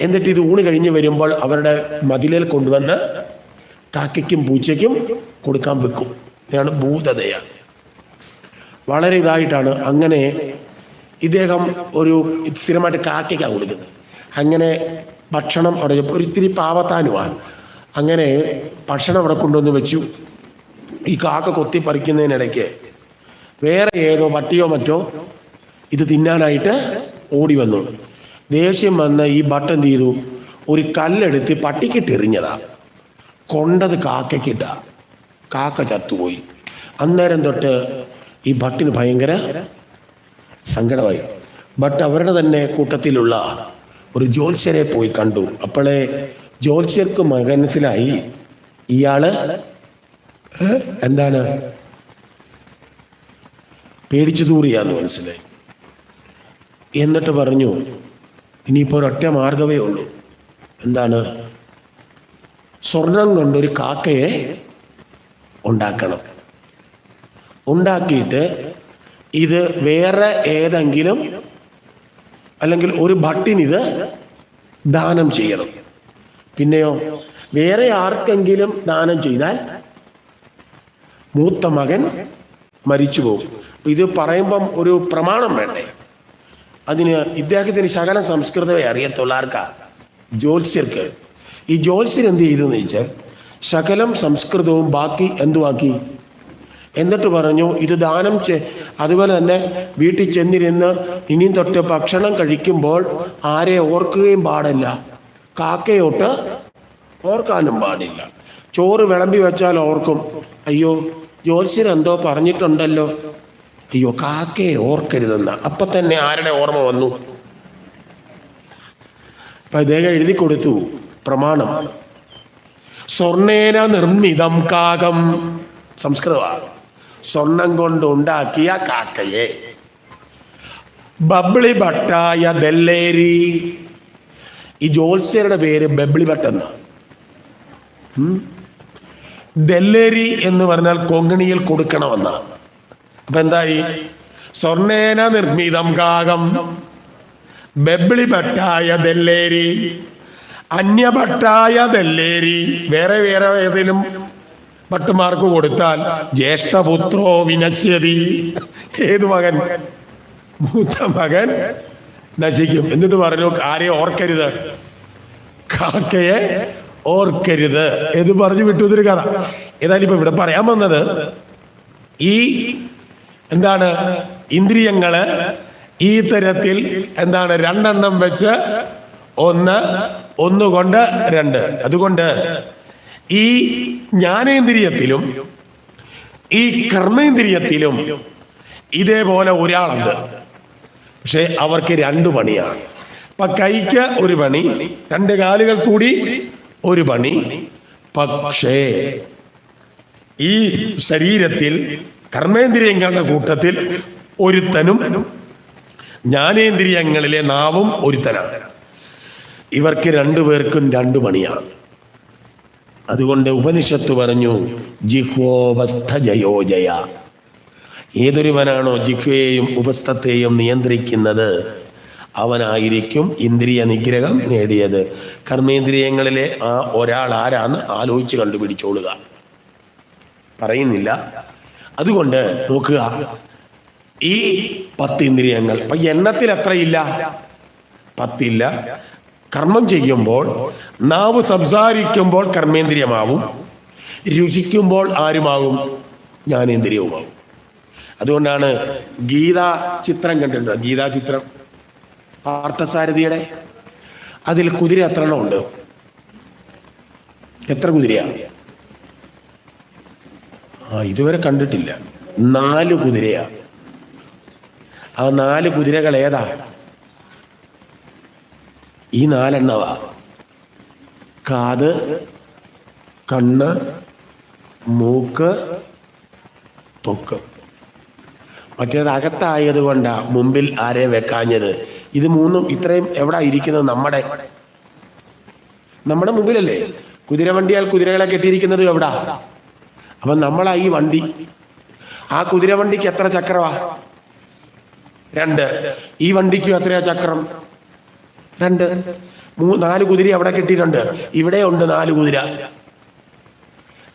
എന്നിട്ട് ഇത് ഊണ് കഴിഞ്ഞ് വരുമ്പോൾ അവരുടെ മതിലിൽ കൊണ്ടുവന്ന് കാക്കയ്ക്കും പൂച്ചയ്ക്കും കൊടുക്കാൻ വെക്കും. ഇതാണ് ഭൂതദയ. വളരെ ഇതായിട്ടാണ്. അങ്ങനെ ഇദ്ദേഹം ഒരു സ്ഥിരമായിട്ട് കാക്കയ്ക്കാണ് കൊടുക്കുന്നത്. അങ്ങനെ ഭക്ഷണം അവിടെ ഒരിത്തിരി പാവത്താനുമാണ്. അങ്ങനെ ഭക്ഷണം അവിടെ കൊണ്ടുവന്ന് വെച്ചു. ഈ കാക്ക കൊത്തി പറിക്കുന്നതിനിടയ്ക്ക് വേറെ ഏതോ പട്ടിയോ മറ്റോ ഇത് തിന്നാനായിട്ട് ഓടി വന്നു. ദേഷ്യം വന്ന് ഈ ഭട്ട് എന്ത് ചെയ്തു, ഒരു കല്ലെടുത്ത് പട്ടിക്കിട്ടെറിഞ്ഞതാ. കൊണ്ടത് കാക്കയ്ക്കിട്ട. കാക്ക ചത്തുപോയി. അന്നേരം തൊട്ട് ഈ ഭട്ടിന് ഭയങ്കര സങ്കടമായി. ഭട്ട് അവരുടെ തന്നെ കൂട്ടത്തിലുള്ള ഒരു ജ്യോത്സ്യരെ പോയി കണ്ടു. അപ്പോഴേ ജ്യോത്സ്യർക്ക് മനസ്സിലായി ഇയാള് എന്താണ് പേടിച്ചു തൂറിയാന്ന് മനസ്സിലായി. എന്നിട്ട് പറഞ്ഞു, ഇനിയിപ്പോൾ ഒരൊറ്റ മാർഗമേ ഉള്ളൂ. എന്താണ്? സ്വർണം കൊണ്ടൊരു കാക്കയെ ഉണ്ടാക്കണം. ഉണ്ടാക്കിയിട്ട് ഇത് വേറെ ഏതെങ്കിലും അല്ലെങ്കിൽ ഒരു ഭട്ടിനിത് ദാനം ചെയ്യണം. പിന്നെയോ വേറെ ആർക്കെങ്കിലും ദാനം ചെയ്താൽ മൂത്ത മകൻ മരിച്ചു പോകും. ഇത് പറയുമ്പം ഒരു പ്രമാണം വേണ്ടേ? അതിന് ഇദ്ദേഹത്തിന് ശകലം സംസ്കൃതമേ അറിയത്തുള്ളൂ. ആർക്കാ? ജ്യോത്സ്യർക്ക്. ഈ ജ്യോത്സ്യർ എന്ത് ചെയ്തു എന്ന് വെച്ചാൽ ശകലം സംസ്കൃതവും ബാക്കി എന്തുവാക്കി. എന്നിട്ട് പറഞ്ഞു, ഇത് ദാനം അതുപോലെ തന്നെ വീട്ടിൽ ചെന്നിരുന്ന് ഇനിയും തൊട്ട് ഭക്ഷണം കഴിക്കുമ്പോൾ ആരെ ഓർക്കുകയും പാടില്ല, കാക്കയോട്ട് ഓർക്കാനും പാടില്ല. ചോറ് വിളമ്പി വെച്ചാൽ ഓർക്കും, അയ്യോ ജ്യോത്സ്യർ എന്തോ പറഞ്ഞിട്ടുണ്ടല്ലോ, അയ്യോ കാക്കയെ ഓർക്കരുതെന്ന. അപ്പം തന്നെ ആരുടെ ഓർമ്മ വന്നു? അപ്പൊ ഇദ്ദേഹം എഴുതി കൊടുത്തു പ്രമാണം. സ്വർണേന നിർമ്മിതം കാകം, സംസ്കൃതമാണ്. സ്വർണം കൊണ്ട് ഉണ്ടാക്കിയ കാക്കയെ. ബബ്ലി ഭട്ടായ ദല്ലേരി. ഈ ജ്യോത്സ്യരുടെ പേര് ബബ്ലി ഭട്ട് എന്നാണ്. ദല്ലേരി എന്ന് പറഞ്ഞാൽ കൊങ്ങിണിയിൽ കൊടുക്കണമെന്നാണ്. അപ്പൊ എന്തായി? സ്വർണേന നിർമ്മിതം കാകം ബബ്ലി ഭട്ടായ ദല്ലേരി, അന്യഭട്ടായ ദല്ലേരി. വേറെ വേറെ ഏതെങ്കിലും ഭട്ടുമാർക്ക് കൊടുത്താൽ ജ്യേഷ്ഠപുത്രോ വിനശ്യതി. ഏത് മകൻ? മൂത്ത മകൻ നശിക്കും. എന്നിട്ട് പറഞ്ഞു, ആരെ ഓർക്കരുത്? കാക്കയെ ഓർക്കരുത് എന്ന് പറഞ്ഞു വിട്ടു. ഇതൊരു കഥ. ഏതായാലും ഇപ്പൊ ഇവിടെ പറയാൻ വന്നത്, ഈ എന്താണ് ഇന്ദ്രിയങ്ങള് ഈ തരത്തിൽ എന്താണ് 2 എണ്ണം വെച്ച് 1 1 കൊണ്ട് 2. അതുകൊണ്ട് ഈ ജ്ഞാനേന്ദ്രിയത്തിലും ഈ കർമ്മേന്ദ്രിയത്തിലും ഇതേപോലെ ഒരാളുണ്ട്. പക്ഷെ അവർക്ക് 2 പണിയാണ്. ഇപ്പൊ കൈക്ക് ഒരു പണി, 2 കാലുകൾ കൂടി ഒരു പണി. പക്ഷേ ഈ ശരീരത്തിൽ കർമ്മേന്ദ്രിയങ്ങളുടെ കൂട്ടത്തിൽ ഒരുത്തനും ജ്ഞാനേന്ദ്രിയങ്ങളിലെ നാവും ഒരുത്തനാണ്. ഇവർക്ക് 2 പേർക്കും 2 പണിയാണ്. അതുകൊണ്ട് ഉപനിഷത്ത് പറഞ്ഞു, ജിഹ്വോപസ്ഥ ജയോജയ. ഏതൊരുവനാണോ ജിഹ്വയെയും ഉപസ്ഥത്തെയും നിയന്ത്രിക്കുന്നത് അവനായിരിക്കും ഇന്ദ്രിയ നിഗ്രഹം നേടിയത്. കർമ്മേന്ദ്രിയങ്ങളിലെ ആ ഒരാൾ ആരാന്ന് ആലോചിച്ച് കണ്ടുപിടിച്ചോളുക. പറയുന്നില്ല. അതുകൊണ്ട് നോക്കുക, ഈ 10 ഇന്ദ്രിയങ്ങൾ ഇപ്പൊ എണ്ണത്തിൽ എത്രയില്ല? 10 ഇല്ല. കർമ്മം ചെയ്യുമ്പോൾ നാവ് സംസാരിക്കുമ്പോൾ കർമ്മേന്ദ്രിയമാവും, രുചിക്കുമ്പോൾ ആരുമാകും? ജ്ഞാനേന്ദ്രിയവുമാവും. അതുകൊണ്ടാണ് ഗീതാ ചിത്രം കണ്ടിട്ടുണ്ടോ? ഗീതാ ചിത്രം പാർത്ഥസാരഥിയുടെ. അതിൽ കുതിര എത്ര എണ്ണം ഉണ്ട്? എത്ര കുതിരയാണ്? ഇതുവരെ കണ്ടിട്ടില്ല. 4 കുതിരയാ. ആ 4 കുതിരകൾ ഏതാ? ഈ 4 എണ്ണവാ. കാത്, കണ്ണ്, മൂക്ക്, ത്വക്ക്. മറ്റേത് അകത്തായത് കൊണ്ടാ മുമ്പിൽ ആരെ വെക്കാഞ്ഞത്. ഇത് മൂന്നും ഇത്രയും എവിടെ ഇരിക്കുന്നത്? നമ്മുടെ മുമ്പിലല്ലേ. കുതിരവണ്ടിയാൽ കുതിരകളെ കെട്ടിയിരിക്കുന്നത് എവിടാ? അപ്പൊ നമ്മളാ ഈ വണ്ടി. ആ കുതിരവണ്ടിക്ക് എത്ര ചക്രമാ? 2. ഈ വണ്ടിക്കും എത്രയാ ചക്രം? 2. 4 കുതിര അവിടെ കെട്ടിയിട്ടുണ്ട്. ഇവിടെ ഉണ്ട് 4 കുതിര.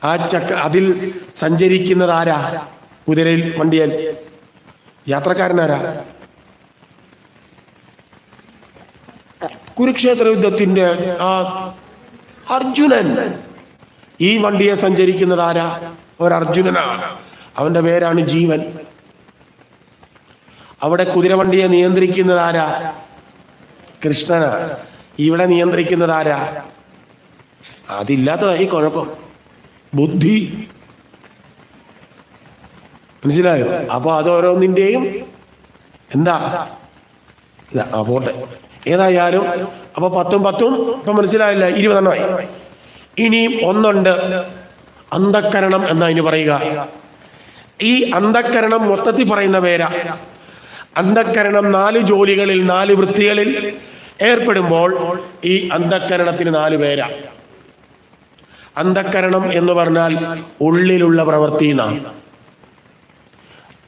ആ അതിൽ സഞ്ചരിക്കുന്നത് ആരാ? കുതിരയിൽ, വണ്ടിയാൽ യാത്രക്കാരനാരാ? കുരുക്ഷേത്ര യുദ്ധത്തിന്റെ ആ അർജുനൻ. ഈ വണ്ടിയെ സഞ്ചരിക്കുന്നത് ആരാ? ഒരർജുനനാണ്. അവന്റെ പേരാണ് ജീവൻ. അവിടെ കുതിരവണ്ടിയെ നിയന്ത്രിക്കുന്നത് ആരാ? കൃഷ്ണനാ. ഇവിടെ നിയന്ത്രിക്കുന്നത് ആരാ? അതില്ലാത്തതായി കുഴപ്പം, ബുദ്ധി. മനസ്സിലായോ? അപ്പൊ അതോരോന്നിന്റെയും എന്താ ഇതാ. പോട്ടെ, ഏതായാലും അപ്പൊ 10 ഇപ്പൊ മനസ്സിലായില്ല. 20 ഇനിയും ഒന്നുണ്ട്, അന്ധക്കരണം എന്നാ ഇനി പറയുക. ഈ അന്ധക്കരണം മൊത്തത്തിൽ പറയുന്ന പേരാ. അന്ധക്കരണം 4 ജോലികളിൽ, 4 വൃത്തികളിൽ ഏർപ്പെടുമ്പോൾ ഈ അന്ധക്കരണത്തിന് 4 പേരാ. അന്ധക്കരണം എന്ന് പറഞ്ഞാൽ ഉള്ളിലുള്ള പ്രവൃത്തി.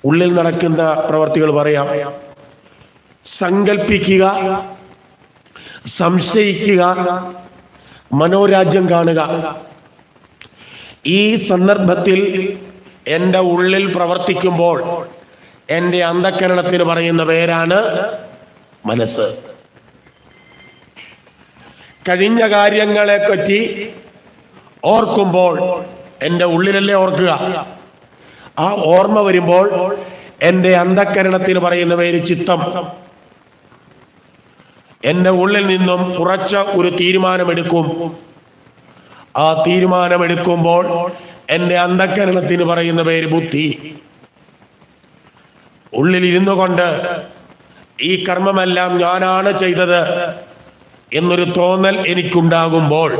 ഉള്ളിൽ നടക്കുന്ന പ്രവർത്തികൾ പറയാം. സങ്കൽപ്പിക്കുക, സംശയിക്കുക, മനോരാജ്യം കാണുക. ഈ സന്ദർഭത്തിൽ എൻ്റെ ഉള്ളിൽ പ്രവർത്തിക്കുമ്പോൾ എൻ്റെ അന്ധക്കരണത്തിന് പറയുന്ന പേരാണ് മനസ്സ്. കഴിഞ്ഞ കാര്യങ്ങളെ പറ്റി ഓർക്കുമ്പോൾ എൻ്റെ ഉള്ളിലല്ലേ ഓർക്കുക. ആ ഓർമ്മ വരുമ്പോൾ എൻ്റെ അന്ധക്കരണത്തിന് പറയുന്ന പേര് ചിത്തം. എൻ്റെ ഉള്ളിൽ നിന്നും ഉറച്ച ഒരു തീരുമാനമെടുക്കും. ആ തീരുമാനമെടുക്കുമ്പോൾ എൻ്റെ അന്ധക്കരണത്തിന് പറയുന്ന പേര് ബുദ്ധി. ഉള്ളിൽ ഇരുന്നു കൊണ്ട് ഈ കർമ്മമെല്ലാം ഞാനാണ് ചെയ്തത് എന്നൊരു തോന്നൽ എനിക്കുണ്ടാകുമ്പോൾ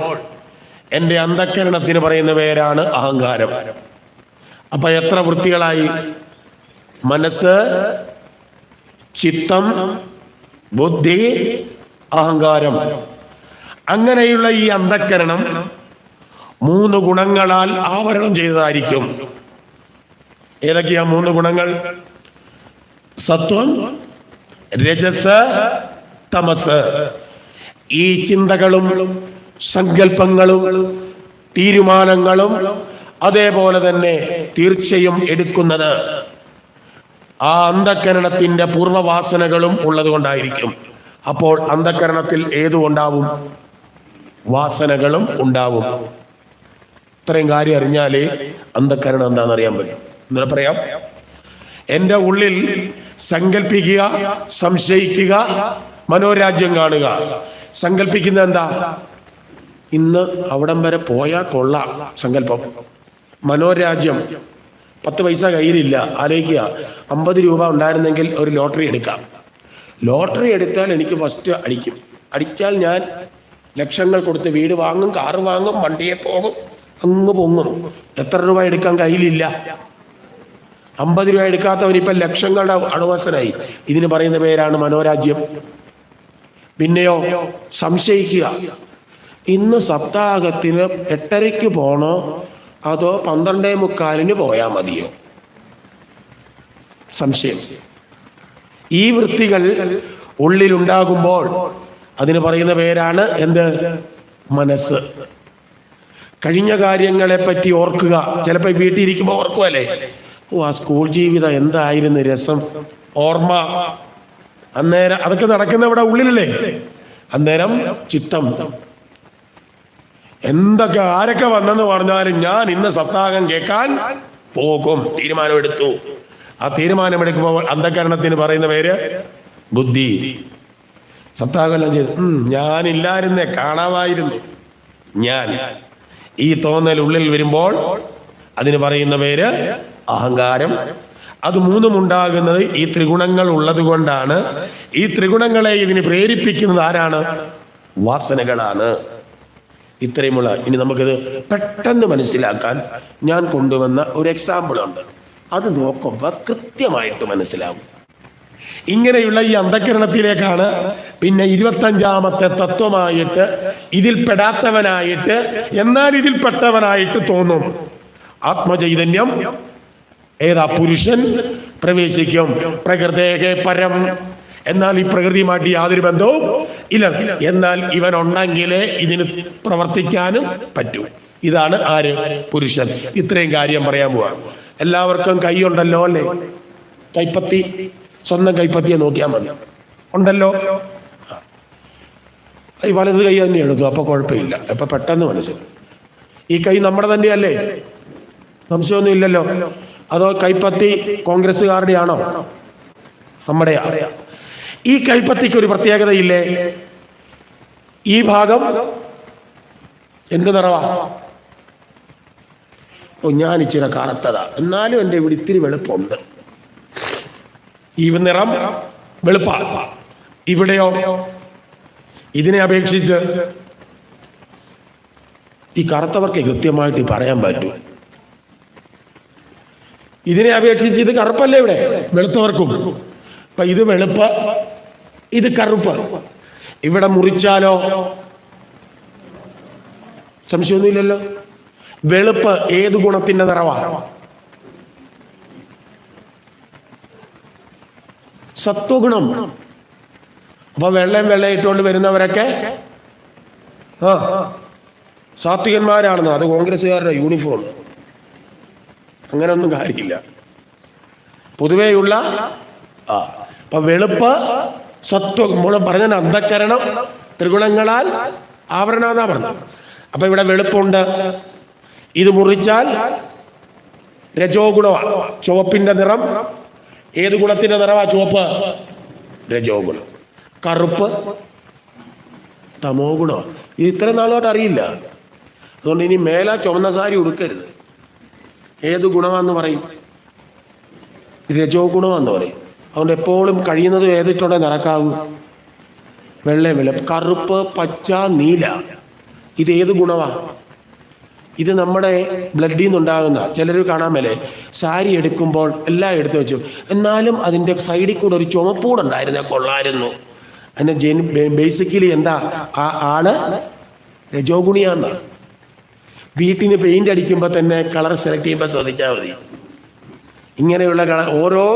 എൻ്റെ അന്ധക്കരണത്തിന് പറയുന്ന പേരാണ് അഹങ്കാരം. അപ്പൊ എത്ര വൃത്തികളായി? മനസ്സ്, ചിത്തം, ബുദ്ധി, അഹങ്കാരം. അങ്ങനെയുള്ള ഈ അന്ധക്കരണം 3 ഗുണങ്ങളാൽ ആവരണം ചെയ്തതായിരിക്കും. ഏതൊക്കെയാ 3 ഗുണങ്ങൾ? സത്വം, രജസ്, തമസ്. ഈ ചിന്തകളും സങ്കല്പങ്ങളും തീരുമാനങ്ങളും അതേപോലെ തന്നെ തീർച്ചയും എടുക്കുന്നത് ആ അന്ധക്കരണത്തിന്റെ പൂർവ്വവാസനകളും ഉള്ളത് കൊണ്ടായിരിക്കും. അപ്പോൾ അന്ധക്കരണത്തിൽ ഏതുണ്ടാവും? വാസനകളും ഉണ്ടാവും. ഇത്രയും കാര്യം അറിഞ്ഞാലേ അന്ധക്കരണം എന്താണെന്ന് അറിയാൻ പറ്റും. എന്താ പറയാം? എൻ്റെ ഉള്ളിൽ സങ്കല്പിക്കുക, സംശയിക്കുക, മനോരാജ്യം കാണുക. സങ്കല്പിക്കുന്ന എന്താ? ഇന്ന് അവിടം വരെ പോയാൽ കൊള്ളാം, സങ്കല്പം. മനോരാജ്യം, 10 പൈസ കയ്യിലില്ല. ആലോചിക്കുക, 50 രൂപ ഉണ്ടായിരുന്നെങ്കിൽ ഒരു ലോട്ടറി എടുക്കാം. ലോട്ടറി എടുത്താൽ എനിക്ക് ഫസ്റ്റ് അടിക്കും. അടിച്ചാൽ ഞാൻ ലക്ഷങ്ങൾ കൊടുത്ത് വീട് വാങ്ങും, കാറ് വാങ്ങും, വണ്ടിയെ പോകും, അങ്ങ് പൊങ്ങും. എത്ര രൂപ എടുക്കാൻ കയ്യിലില്ല? 50 രൂപ എടുക്കാത്തവൻ ഇപ്പം ലക്ഷങ്ങളുടെ അടവസനായി. ഇതിന് പറയുന്ന പേരാണ് മനോരാജ്യം. പിന്നെയോ സംശയിക്കുക. ഇന്ന് സപ്താഹത്തിന് 8:30 പോണോ അതോ 12:45 പോയാൽ മതിയോ? സംശയം. ഈ വൃത്തികൾ ഉള്ളിലുണ്ടാകുമ്പോൾ അതിന് പറയുന്ന പേരാണ് എന്ത്? മനസ്സ്. കഴിഞ്ഞ കാര്യങ്ങളെ പറ്റി ഓർക്കുക. ചിലപ്പോൾ വീട്ടിൽ ഇരിക്കുമ്പോൾ ഓർക്കുമല്ലേ, ഓ ആ സ്കൂൾ ജീവിതം എന്തായിരുന്നു രസം, ഓർമ്മ. അന്നേരം അതൊക്കെ നടക്കുന്ന ഇവിടെ ഉള്ളിലല്ലേ. അന്നേരം ചിത്തം. എന്തൊക്കെ ആരൊക്കെ വന്നെന്ന് പറഞ്ഞാലും ഞാൻ ഇന്ന് സപ്താഹം കേൾക്കാൻ പോകും, തീരുമാനമെടുത്തു. ആ തീരുമാനമെടുക്കുമ്പോൾ അന്ധകരണത്തിന് പറയുന്ന പേര് ബുദ്ധി. സപ്താഹം എല്ലാം ചെയ്തു, ഞാനില്ലായിരുന്നേ, കാണാമായിരുന്നു ഞാൻ. ഈ തോന്നൽ ഉള്ളിൽ വരുമ്പോൾ അതിന് പറയുന്ന പേര് അഹങ്കാരം. അത് 3 ഉണ്ടാകുന്നത് ഈ ത്രിഗുണങ്ങൾ ഉള്ളത് കൊണ്ടാണ്. ഈ ത്രിഗുണങ്ങളെ ഇതിന് പ്രേരിപ്പിക്കുന്നത് ആരാണ്? വാസനകളാണ്. ഇത്രയുമുള്ള. ഇനി നമുക്കിത് പെട്ടെന്ന് മനസ്സിലാക്കാൻ ഞാൻ കൊണ്ടുവന്ന ഒരു എക്സാമ്പിൾ ഉണ്ട്. അത് നോക്കുമ്പോൾ കൃത്യമായിട്ട് മനസ്സിലാവും. ഇങ്ങനെയുള്ള ഈ അന്ധകരണത്തിലേക്കാണ് പിന്നെ 25ാമത്തെ തത്വമായിട്ട് ഇതിൽ പെടാത്തവനായിട്ട് എന്നാൽ ഇതിൽ പെട്ടവനായിട്ട് തോന്നും. ആത്മചൈതന്യം ഏതാ പുരുഷൻ പ്രവേശിക്കും. പ്രകൃതേഹേ പരം, എന്നാൽ ഈ പ്രകൃതിയുമായിട്ട് യാതൊരു ബന്ധവും ഇല്ല. എന്നാൽ ഇവൻ ഉണ്ടെങ്കിലേ ഇതിന് പ്രവർത്തിക്കാനും പറ്റൂ. ഇതാണ് ആര്? പുരുഷൻ. ഇത്രയും കാര്യം പറയാൻ പോവാ. എല്ലാവർക്കും കൈയുണ്ടല്ലോ അല്ലേ? കൈപ്പത്തി, സ്വന്തം കൈപ്പത്തിയെ നോക്കിയാൽ മതി, ഉണ്ടല്ലോ. ഈ വലത് കൈ തന്നെ എടുത്തു, അപ്പൊ കുഴപ്പമില്ല, അപ്പൊ പെട്ടെന്ന് മനസ്സിലാവും. ഈ കൈ നമ്മുടെ തന്നെയല്ലേ? സംശയമൊന്നും ഇല്ലല്ലോ. അതോ കൈപ്പത്തി കോൺഗ്രസ്സുകാരുടെ ആണോ? നമ്മുടെയാ. ഈ കൈപ്പത്തിക്ക് ഒരു പ്രത്യേകതയില്ലേ? ഈ ഭാഗം എന്ത് നിറവാ? ഓ, ഞാൻ ഇച്ചിരി കറുത്തതാ, എന്നാലും എൻ്റെ ഇവിടെ ഇത്തിരി വെളുപ്പുണ്ട്. ഈ നിറം വെളുപ്പാണ്. ഇവിടെയോ ഇതിനെ അപേക്ഷിച്ച് ഈ കറുത്തവർക്ക് കൃത്യമായിട്ട് പറയാൻ പറ്റൂ. ഇതിനെ അപേക്ഷിച്ച് ഇത് കറുപ്പല്ലേ ഇവിടെ വെളുത്തവർക്കും. അപ്പൊ ഇത് വെളുപ്പ്, ഇത് കറുപ്പ്. ഇവിടെ മുറിച്ചാലോ സംശയമൊന്നുമില്ലല്ലോ. വെളുപ്പ് ഏത് ഗുണത്തിന്റെ നിറവാണ്? സത്വഗുണം. അപ്പൊ വെള്ളം ഇട്ടുകൊണ്ട് വരുന്നവരൊക്കെ സാത്വികന്മാരാണെന്നോ? അത് കോൺഗ്രസ്സുകാരുടെ യൂണിഫോം. അങ്ങനെ ഒന്നും കാര്യമില്ല. പൊതുവെയുള്ള അപ്പൊ വെളുപ്പ് സത്വം പറഞ്ഞ അന്ധകരണം ത്രിഗുണങ്ങളാൽ ആവരണമെന്നാ പറഞ്ഞു. അപ്പൊ ഇവിടെ വെളുപ്പുണ്ട്. ഇത് മുറിച്ചാൽ രജോ ഗുണമാണ്. ചുവപ്പിന്റെ നിറം ഏത് ഗുണത്തിന്റെ നിറവാ? ചുവപ്പ് രജോ ഗുണം. കറുപ്പ് തമോ ഗുണം. ഇത് ഇത്ര നാളോട്ട് അറിയില്ല. അതുകൊണ്ട് ഇനി മേല ചുവന്ന സാരി ഉടുക്കരുത്. ഏത് ഗുണമാന്ന് പറയും? രജോ ഗുണമാന്ന് പറയും. അതുകൊണ്ട് എപ്പോഴും കഴിയുന്നതും ഏതിട്ടുണ്ടെ നിറക്കാവൂ? വെള്ള. കറുപ്പ്, പച്ച, നീല, ഇത് ഏത് ഗുണമാണ്? ഇത് നമ്മുടെ ബ്ലഡിൽ നിന്നുണ്ടാകുന്ന. ചിലർ കാണാൻ മേലെ സാരി എടുക്കുമ്പോൾ എല്ലാം എടുത്തു വെച്ചു, എന്നാലും അതിൻ്റെ സൈഡിൽ കൂടെ ഒരു ചുമപ്പൂട് ഉണ്ടായിരുന്നേ കൊള്ളായിരുന്നു. അതിന് ബേസിക്കലി എന്താ? ആ ആള് രജോ ഗുണിയാന്നാണ്. വീട്ടിന് പെയിന്റ് അടിക്കുമ്പോൾ തന്നെ കളർ സെലക്ട് ചെയ്യുമ്പോൾ ശ്രദ്ധിച്ചാൽ മതി. ഇങ്ങനെയുള്ള ഓരോ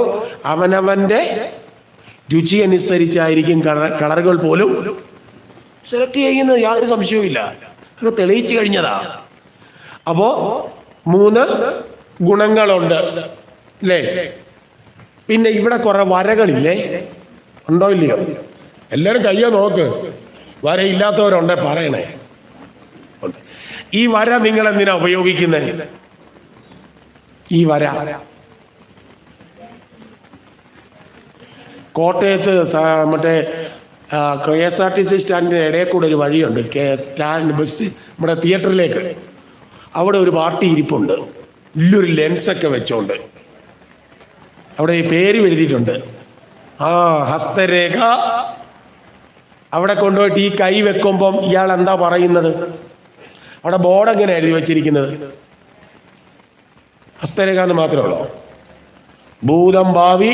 അവനവന്റെ രുചി അനുസരിച്ചായിരിക്കും കളറുകൾ പോലും സെലക്ട് ചെയ്യുന്നത്. യാതൊരു സംശയവും ഇല്ല. അത് തെളിയിച്ചു കഴിഞ്ഞതാ. അപ്പോ 3 ഗുണങ്ങളുണ്ട് അല്ലേ? പിന്നെ ഇവിടെ കുറെ വരകളില്ലേ? ഉണ്ടോ ഇല്ലയോ? എല്ലാവരും കയ്യോ നോക്ക്. വരയില്ലാത്തവരുണ്ടേ പറയണേ. ഈ വര നിങ്ങൾ എന്തിനാ ഉപയോഗിക്കുന്നത്? ഈ വര കോട്ടയത്ത് മറ്റേ KSRTC സ്റ്റാൻഡിന്റെ ഇടയിൽ കൂടെ ഒരു വഴിയുണ്ട്. സ്റ്റാൻഡ് ബസ് നമ്മുടെ തിയേറ്ററിലേക്ക്. അവിടെ ഒരു പാർട്ടി ഇരിപ്പുണ്ട്, വലിയൊരു ലെൻസൊക്കെ വെച്ചോണ്ട്. അവിടെ ഈ പേര് എഴുതിയിട്ടുണ്ട്, ഹസ്തരേഖ. അവിടെ കൊണ്ടുപോയിട്ട് ഈ കൈ വെക്കുമ്പം ഇയാൾ എന്താ പറയുന്നത്? അവിടെ ബോർഡ് എങ്ങനെ എഴുതി വെച്ചിരിക്കുന്നത്? ഹസ്തരേഖ എന്ന് മാത്രമേ ഉള്ളൂ. ഭൂതം ഭാവി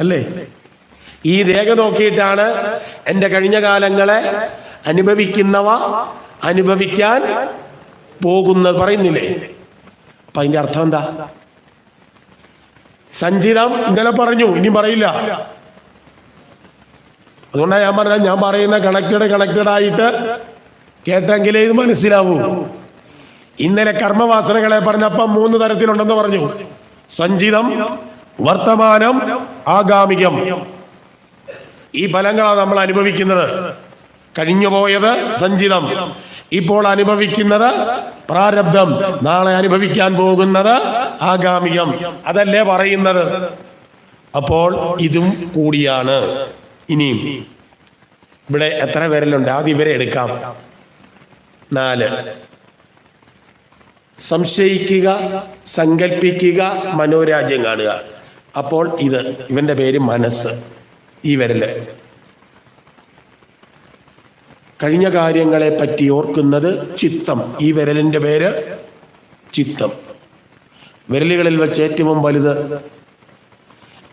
അല്ലേ? ഈ രേഖ നോക്കിയിട്ടാണ് എൻ്റെ കഴിഞ്ഞ കാലങ്ങളെ അനുഭവിക്കുന്നവ അനുഭവിക്കാൻ പോകുന്നത് പറയുന്നില്ലേ? അപ്പൊ അതിന്റെ അർത്ഥം എന്താ? സഞ്ചിതം ഇന്നലെ പറഞ്ഞു, ഇനി പറയില്ല. അതുകൊണ്ടാണ് ഞാൻ പറഞ്ഞ, ഞാൻ പറയുന്ന കണക്റ്റഡ് ആയിട്ട് കേട്ടെങ്കിലേ ഇത് മനസ്സിലാവൂ. ഇന്നലെ കർമ്മവാസനകളെ പറഞ്ഞപ്പം 3 തരത്തിലുണ്ടെന്ന് പറഞ്ഞു. സഞ്ചിതം, വർത്തമാനം, ആഗാമികം. ഈ ഫലങ്ങളാണ് നമ്മൾ അനുഭവിക്കുന്നത്. കഴിഞ്ഞുപോയത് സഞ്ചിതം, ഇപ്പോൾ അനുഭവിക്കുന്നത് പ്രാരബ്ധം, നാളെ അനുഭവിക്കാൻ പോകുന്നത് ആഗാമികം. അതല്ലേ പറയുന്നത്? അപ്പോൾ ഇതും കൂടിയാണ്. ഇനിയും ഇവിടെ എത്ര വിരലുണ്ട്? ആദ്യം ഇവരെ എടുക്കാം. 4. സംശയിക്കുക, സങ്കല്പിക്കുക, മനോരാജ്യം കാണുക. അപ്പോൾ ഇവന്റെ പേര് മനസ്സ്. ഈ വിരല് കഴിഞ്ഞ കാര്യങ്ങളെ പറ്റി ഓർക്കുന്നത് ചിത്തം. ഈ വിരലിന്റെ പേര് ചിത്തം. വിരലുകളിൽ വെച്ച് ഏറ്റവും വലുത്.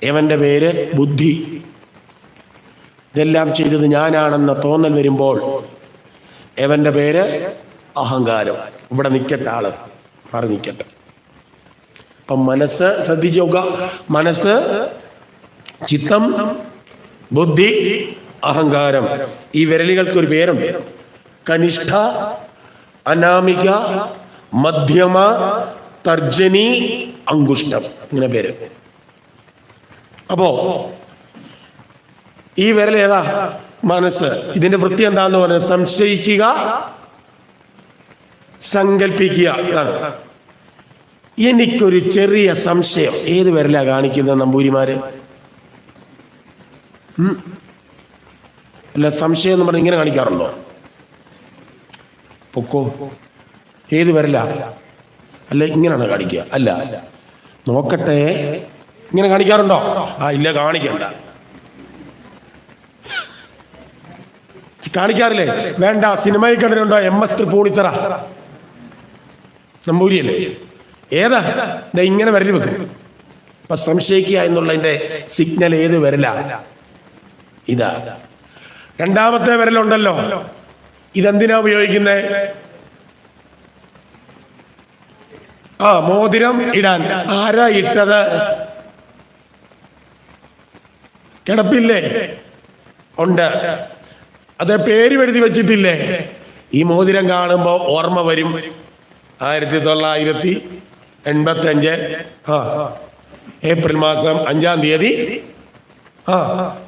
ഇവന്റെ പേര് ബുദ്ധി. ഇതെല്ലാം ചെയ്തത് ഞാനാണെന്ന തോന്നൽ വരുമ്പോൾ ഇവന്റെ പേര് അഹങ്കാരം. ഇവിടെ നിൽക്കട്ടെ, ആള് മാറി നിൽക്കട്ടെ. അപ്പം മനസ്സ് ശ്രദ്ധിച്ചോക്ക. മനസ്സ്, ചിത്തം, ബുദ്ധി, അഹങ്കാരം. ഈ വിരലുകൾക്ക് ഒരു പേരുണ്ട്. കനിഷ്ഠ, അനാമിക, മധ്യമ, തർജനി, അങ്കുഷ്ടം, ഇങ്ങനെ പേര്. അപ്പോ ഈ വിരൽ ഏതാ? മനസ്സ്. ഇതിന്റെ വൃത്തി എന്താന്ന് പറഞ്ഞാൽ സംശയിക്കുക, സങ്കല്പിക്കുക. ഇതാണ്. എനിക്കൊരു ചെറിയ സംശയം. ഏത് വിരലാ കാണിക്കുന്നത് നമ്പൂരിമാര്? അല്ല, സംശയം എന്ന് പറഞ്ഞ് ഇങ്ങനെ കാണിക്കാറുണ്ടോ? പൊക്കോ. ഏത് വിരലാ? അല്ല, ഇങ്ങനെയാണ് കാണിക്കുക? അല്ല, നോക്കട്ടെ. ഇങ്ങനെ കാണിക്കാറുണ്ടോ? ഇല്ല, കാണിക്കണ്ട. കാണിക്കാറില്ലേ? വേണ്ട. സിനിമയിൽ കണ്ടിട്ടുണ്ടോ? MS തൃപ്പൂണിത്തറ നമ്പൂരിയല്ലേ? ഏതാ? ഇങ്ങനെ വിരൽ വെക്കും. അപ്പൊ സംശയിക്കുക എന്നുള്ളതിന്റെ സിഗ്നൽ ഏത് വിരലാ? ഇതാ. രണ്ടാമത്തെ വിരലുണ്ടല്ലോ, ഇതെന്തിനാ ഉപയോഗിക്കുന്നത്? മോതിരം ഇടാൻ. ആരാ ഇട്ടത്? കിടപ്പില്ലേ? ഉണ്ട്. അത് പേര് എഴുതി വെച്ചിട്ടില്ലേ? ഈ മോതിരം കാണുമ്പോ ഓർമ്മ വരും 1985 ഏപ്രിൽ മാസം 5-ാം തീയതി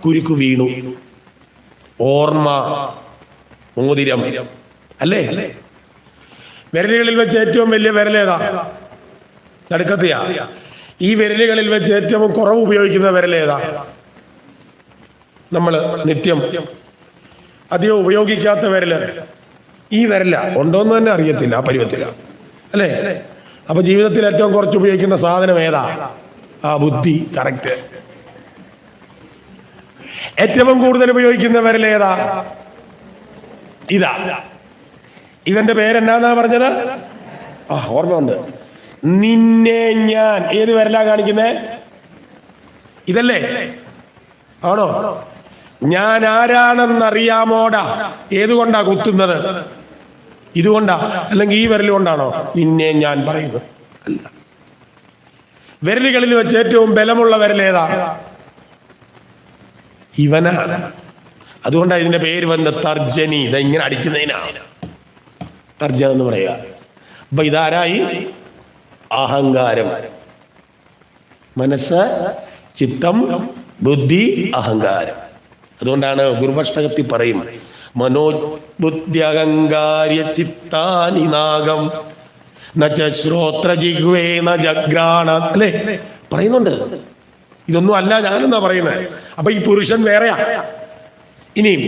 കുരുക്കു വീണു. ഓർമ്മ, മോതിരം അല്ലേ? വിരലുകളിൽ വെച്ച് ഏറ്റവും വലിയ വിരലേതാ? നടുക്കത്തെയാ. ഈ വിരലുകളിൽ വെച്ച് ഏറ്റവും കുറവ് ഉപയോഗിക്കുന്ന വിരലേതാ? നമ്മൾ നിത്യം അധികം ഉപയോഗിക്കാത്ത വിരല് ഈ വിരല. ഉണ്ടോന്ന് തന്നെ അറിയത്തില്ല, ആ പരുവത്തില അല്ലേ? അപ്പൊ ജീവിതത്തിൽ ഏറ്റവും കുറച്ച് ഉപയോഗിക്കുന്ന സാധനം ഏതാ? ബുദ്ധി. കറക്റ്റ്. ഏറ്റവും കൂടുതൽ ഉപയോഗിക്കുന്ന വിരൽ ഏതാ? ഇതാ. ഇവന്റെ പേരെന്നാന്നാ പറഞ്ഞത്? ഓർമ്മ ഉണ്ട്. നിന്നെ ഞാൻ. ഏത് വിരലാ കാണിക്കുന്നേ? ഇതല്ലേ? ആണോ? ഞാൻ ആരാണെന്നറിയാമോടാ. ഏതുകൊണ്ടാ കുത്തുന്നത്? ഇതുകൊണ്ടാ? അല്ലെങ്കിൽ ഈ വിരൽ കൊണ്ടാണോ നിന്നെ ഞാൻ പറയുന്നത്? അല്ല. വിരലുകളിൽ വെച്ച് ഏറ്റവും ബലമുള്ള വിരൽ ഏതാ? ഇവനാണ്. അതുകൊണ്ടാണ് ഇതിന്റെ പേര് വന്ന തർജനി. ഇതെങ്ങനെ അടിക്കുന്നതിനാണ് തർജന എന്ന് പറയുക. അപ്പൊ ഇതാരായി? അഹങ്കാരം. മനസ്സ്, ചിത്തം, ബുദ്ധി, അഹങ്കാരം. അതുകൊണ്ടാണ് ഗുരുഭഷ്ടകത്തിൽ പറയും, മനോബുദ്ധ്യഹങ്കാര്യ ചിത്താനി നാഗം നച ശ്രോത്ര ജിഹ്വേ ന ജഗ്രാണ. അല്ലേ? പറയുന്നുണ്ട്. ഇതൊന്നും അല്ല ഞാനെന്നാ പറയുന്നത്. അപ്പൊ ഈ പുരുഷൻ വേറെയാ. ഇനിയും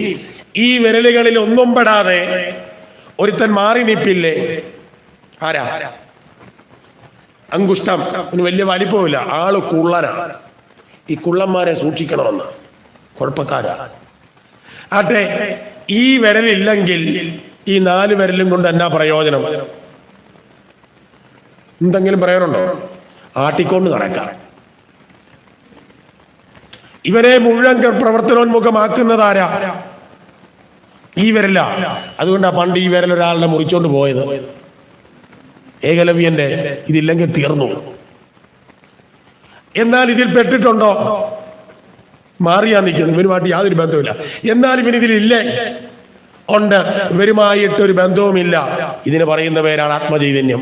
ഈ വിരലുകളിൽ ഒന്നും പെടാതെ ഒരുത്തൻ മാറി നിപ്പില്ലേ? ആരാ? അങ്കുഷ്ടം. വലിയ വലിപ്പമില്ല, ആള് കുള്ളനാണ്. ഈ കുള്ളന്മാരെ സൂക്ഷിക്കണമെന്ന്. കുഴപ്പക്കാരാ. ആട്ടെ, ഈ വിരലില്ലെങ്കിൽ ഈ 4 വിരലും കൊണ്ട് എന്നാ പ്രയോജനം? എന്തെങ്കിലും പറയാറുണ്ടോ? ആട്ടിക്കൊണ്ട് നടക്കാം. ഇവരെ മുഴുവൻ പ്രവർത്തനോന്മുഖമാക്കുന്നതാരാ? ഈ വിരല. അതുകൊണ്ടാ പണ്ട് ഈ വിരൽ ഒരാളുടെ മുറിച്ചോണ്ട് പോയത്. ഏകലവ്യന്റെ. ഇതില്ലെങ്കിൽ തീർന്നു. എന്നാൽ ഇതിൽ പെട്ടിട്ടുണ്ടോ? മാറിയാ നിൽക്കുന്നു. ഇവരുമായിട്ട് യാതൊരു ബന്ധവുമില്ല. എന്നാൽ ഇവനിതിലില്ലേ? ഉണ്ട്. ഇവരുമായിട്ടൊരു ബന്ധവുമില്ല. ഇതിന് പറയുന്ന പേരാണ് ആത്മചൈതന്യം.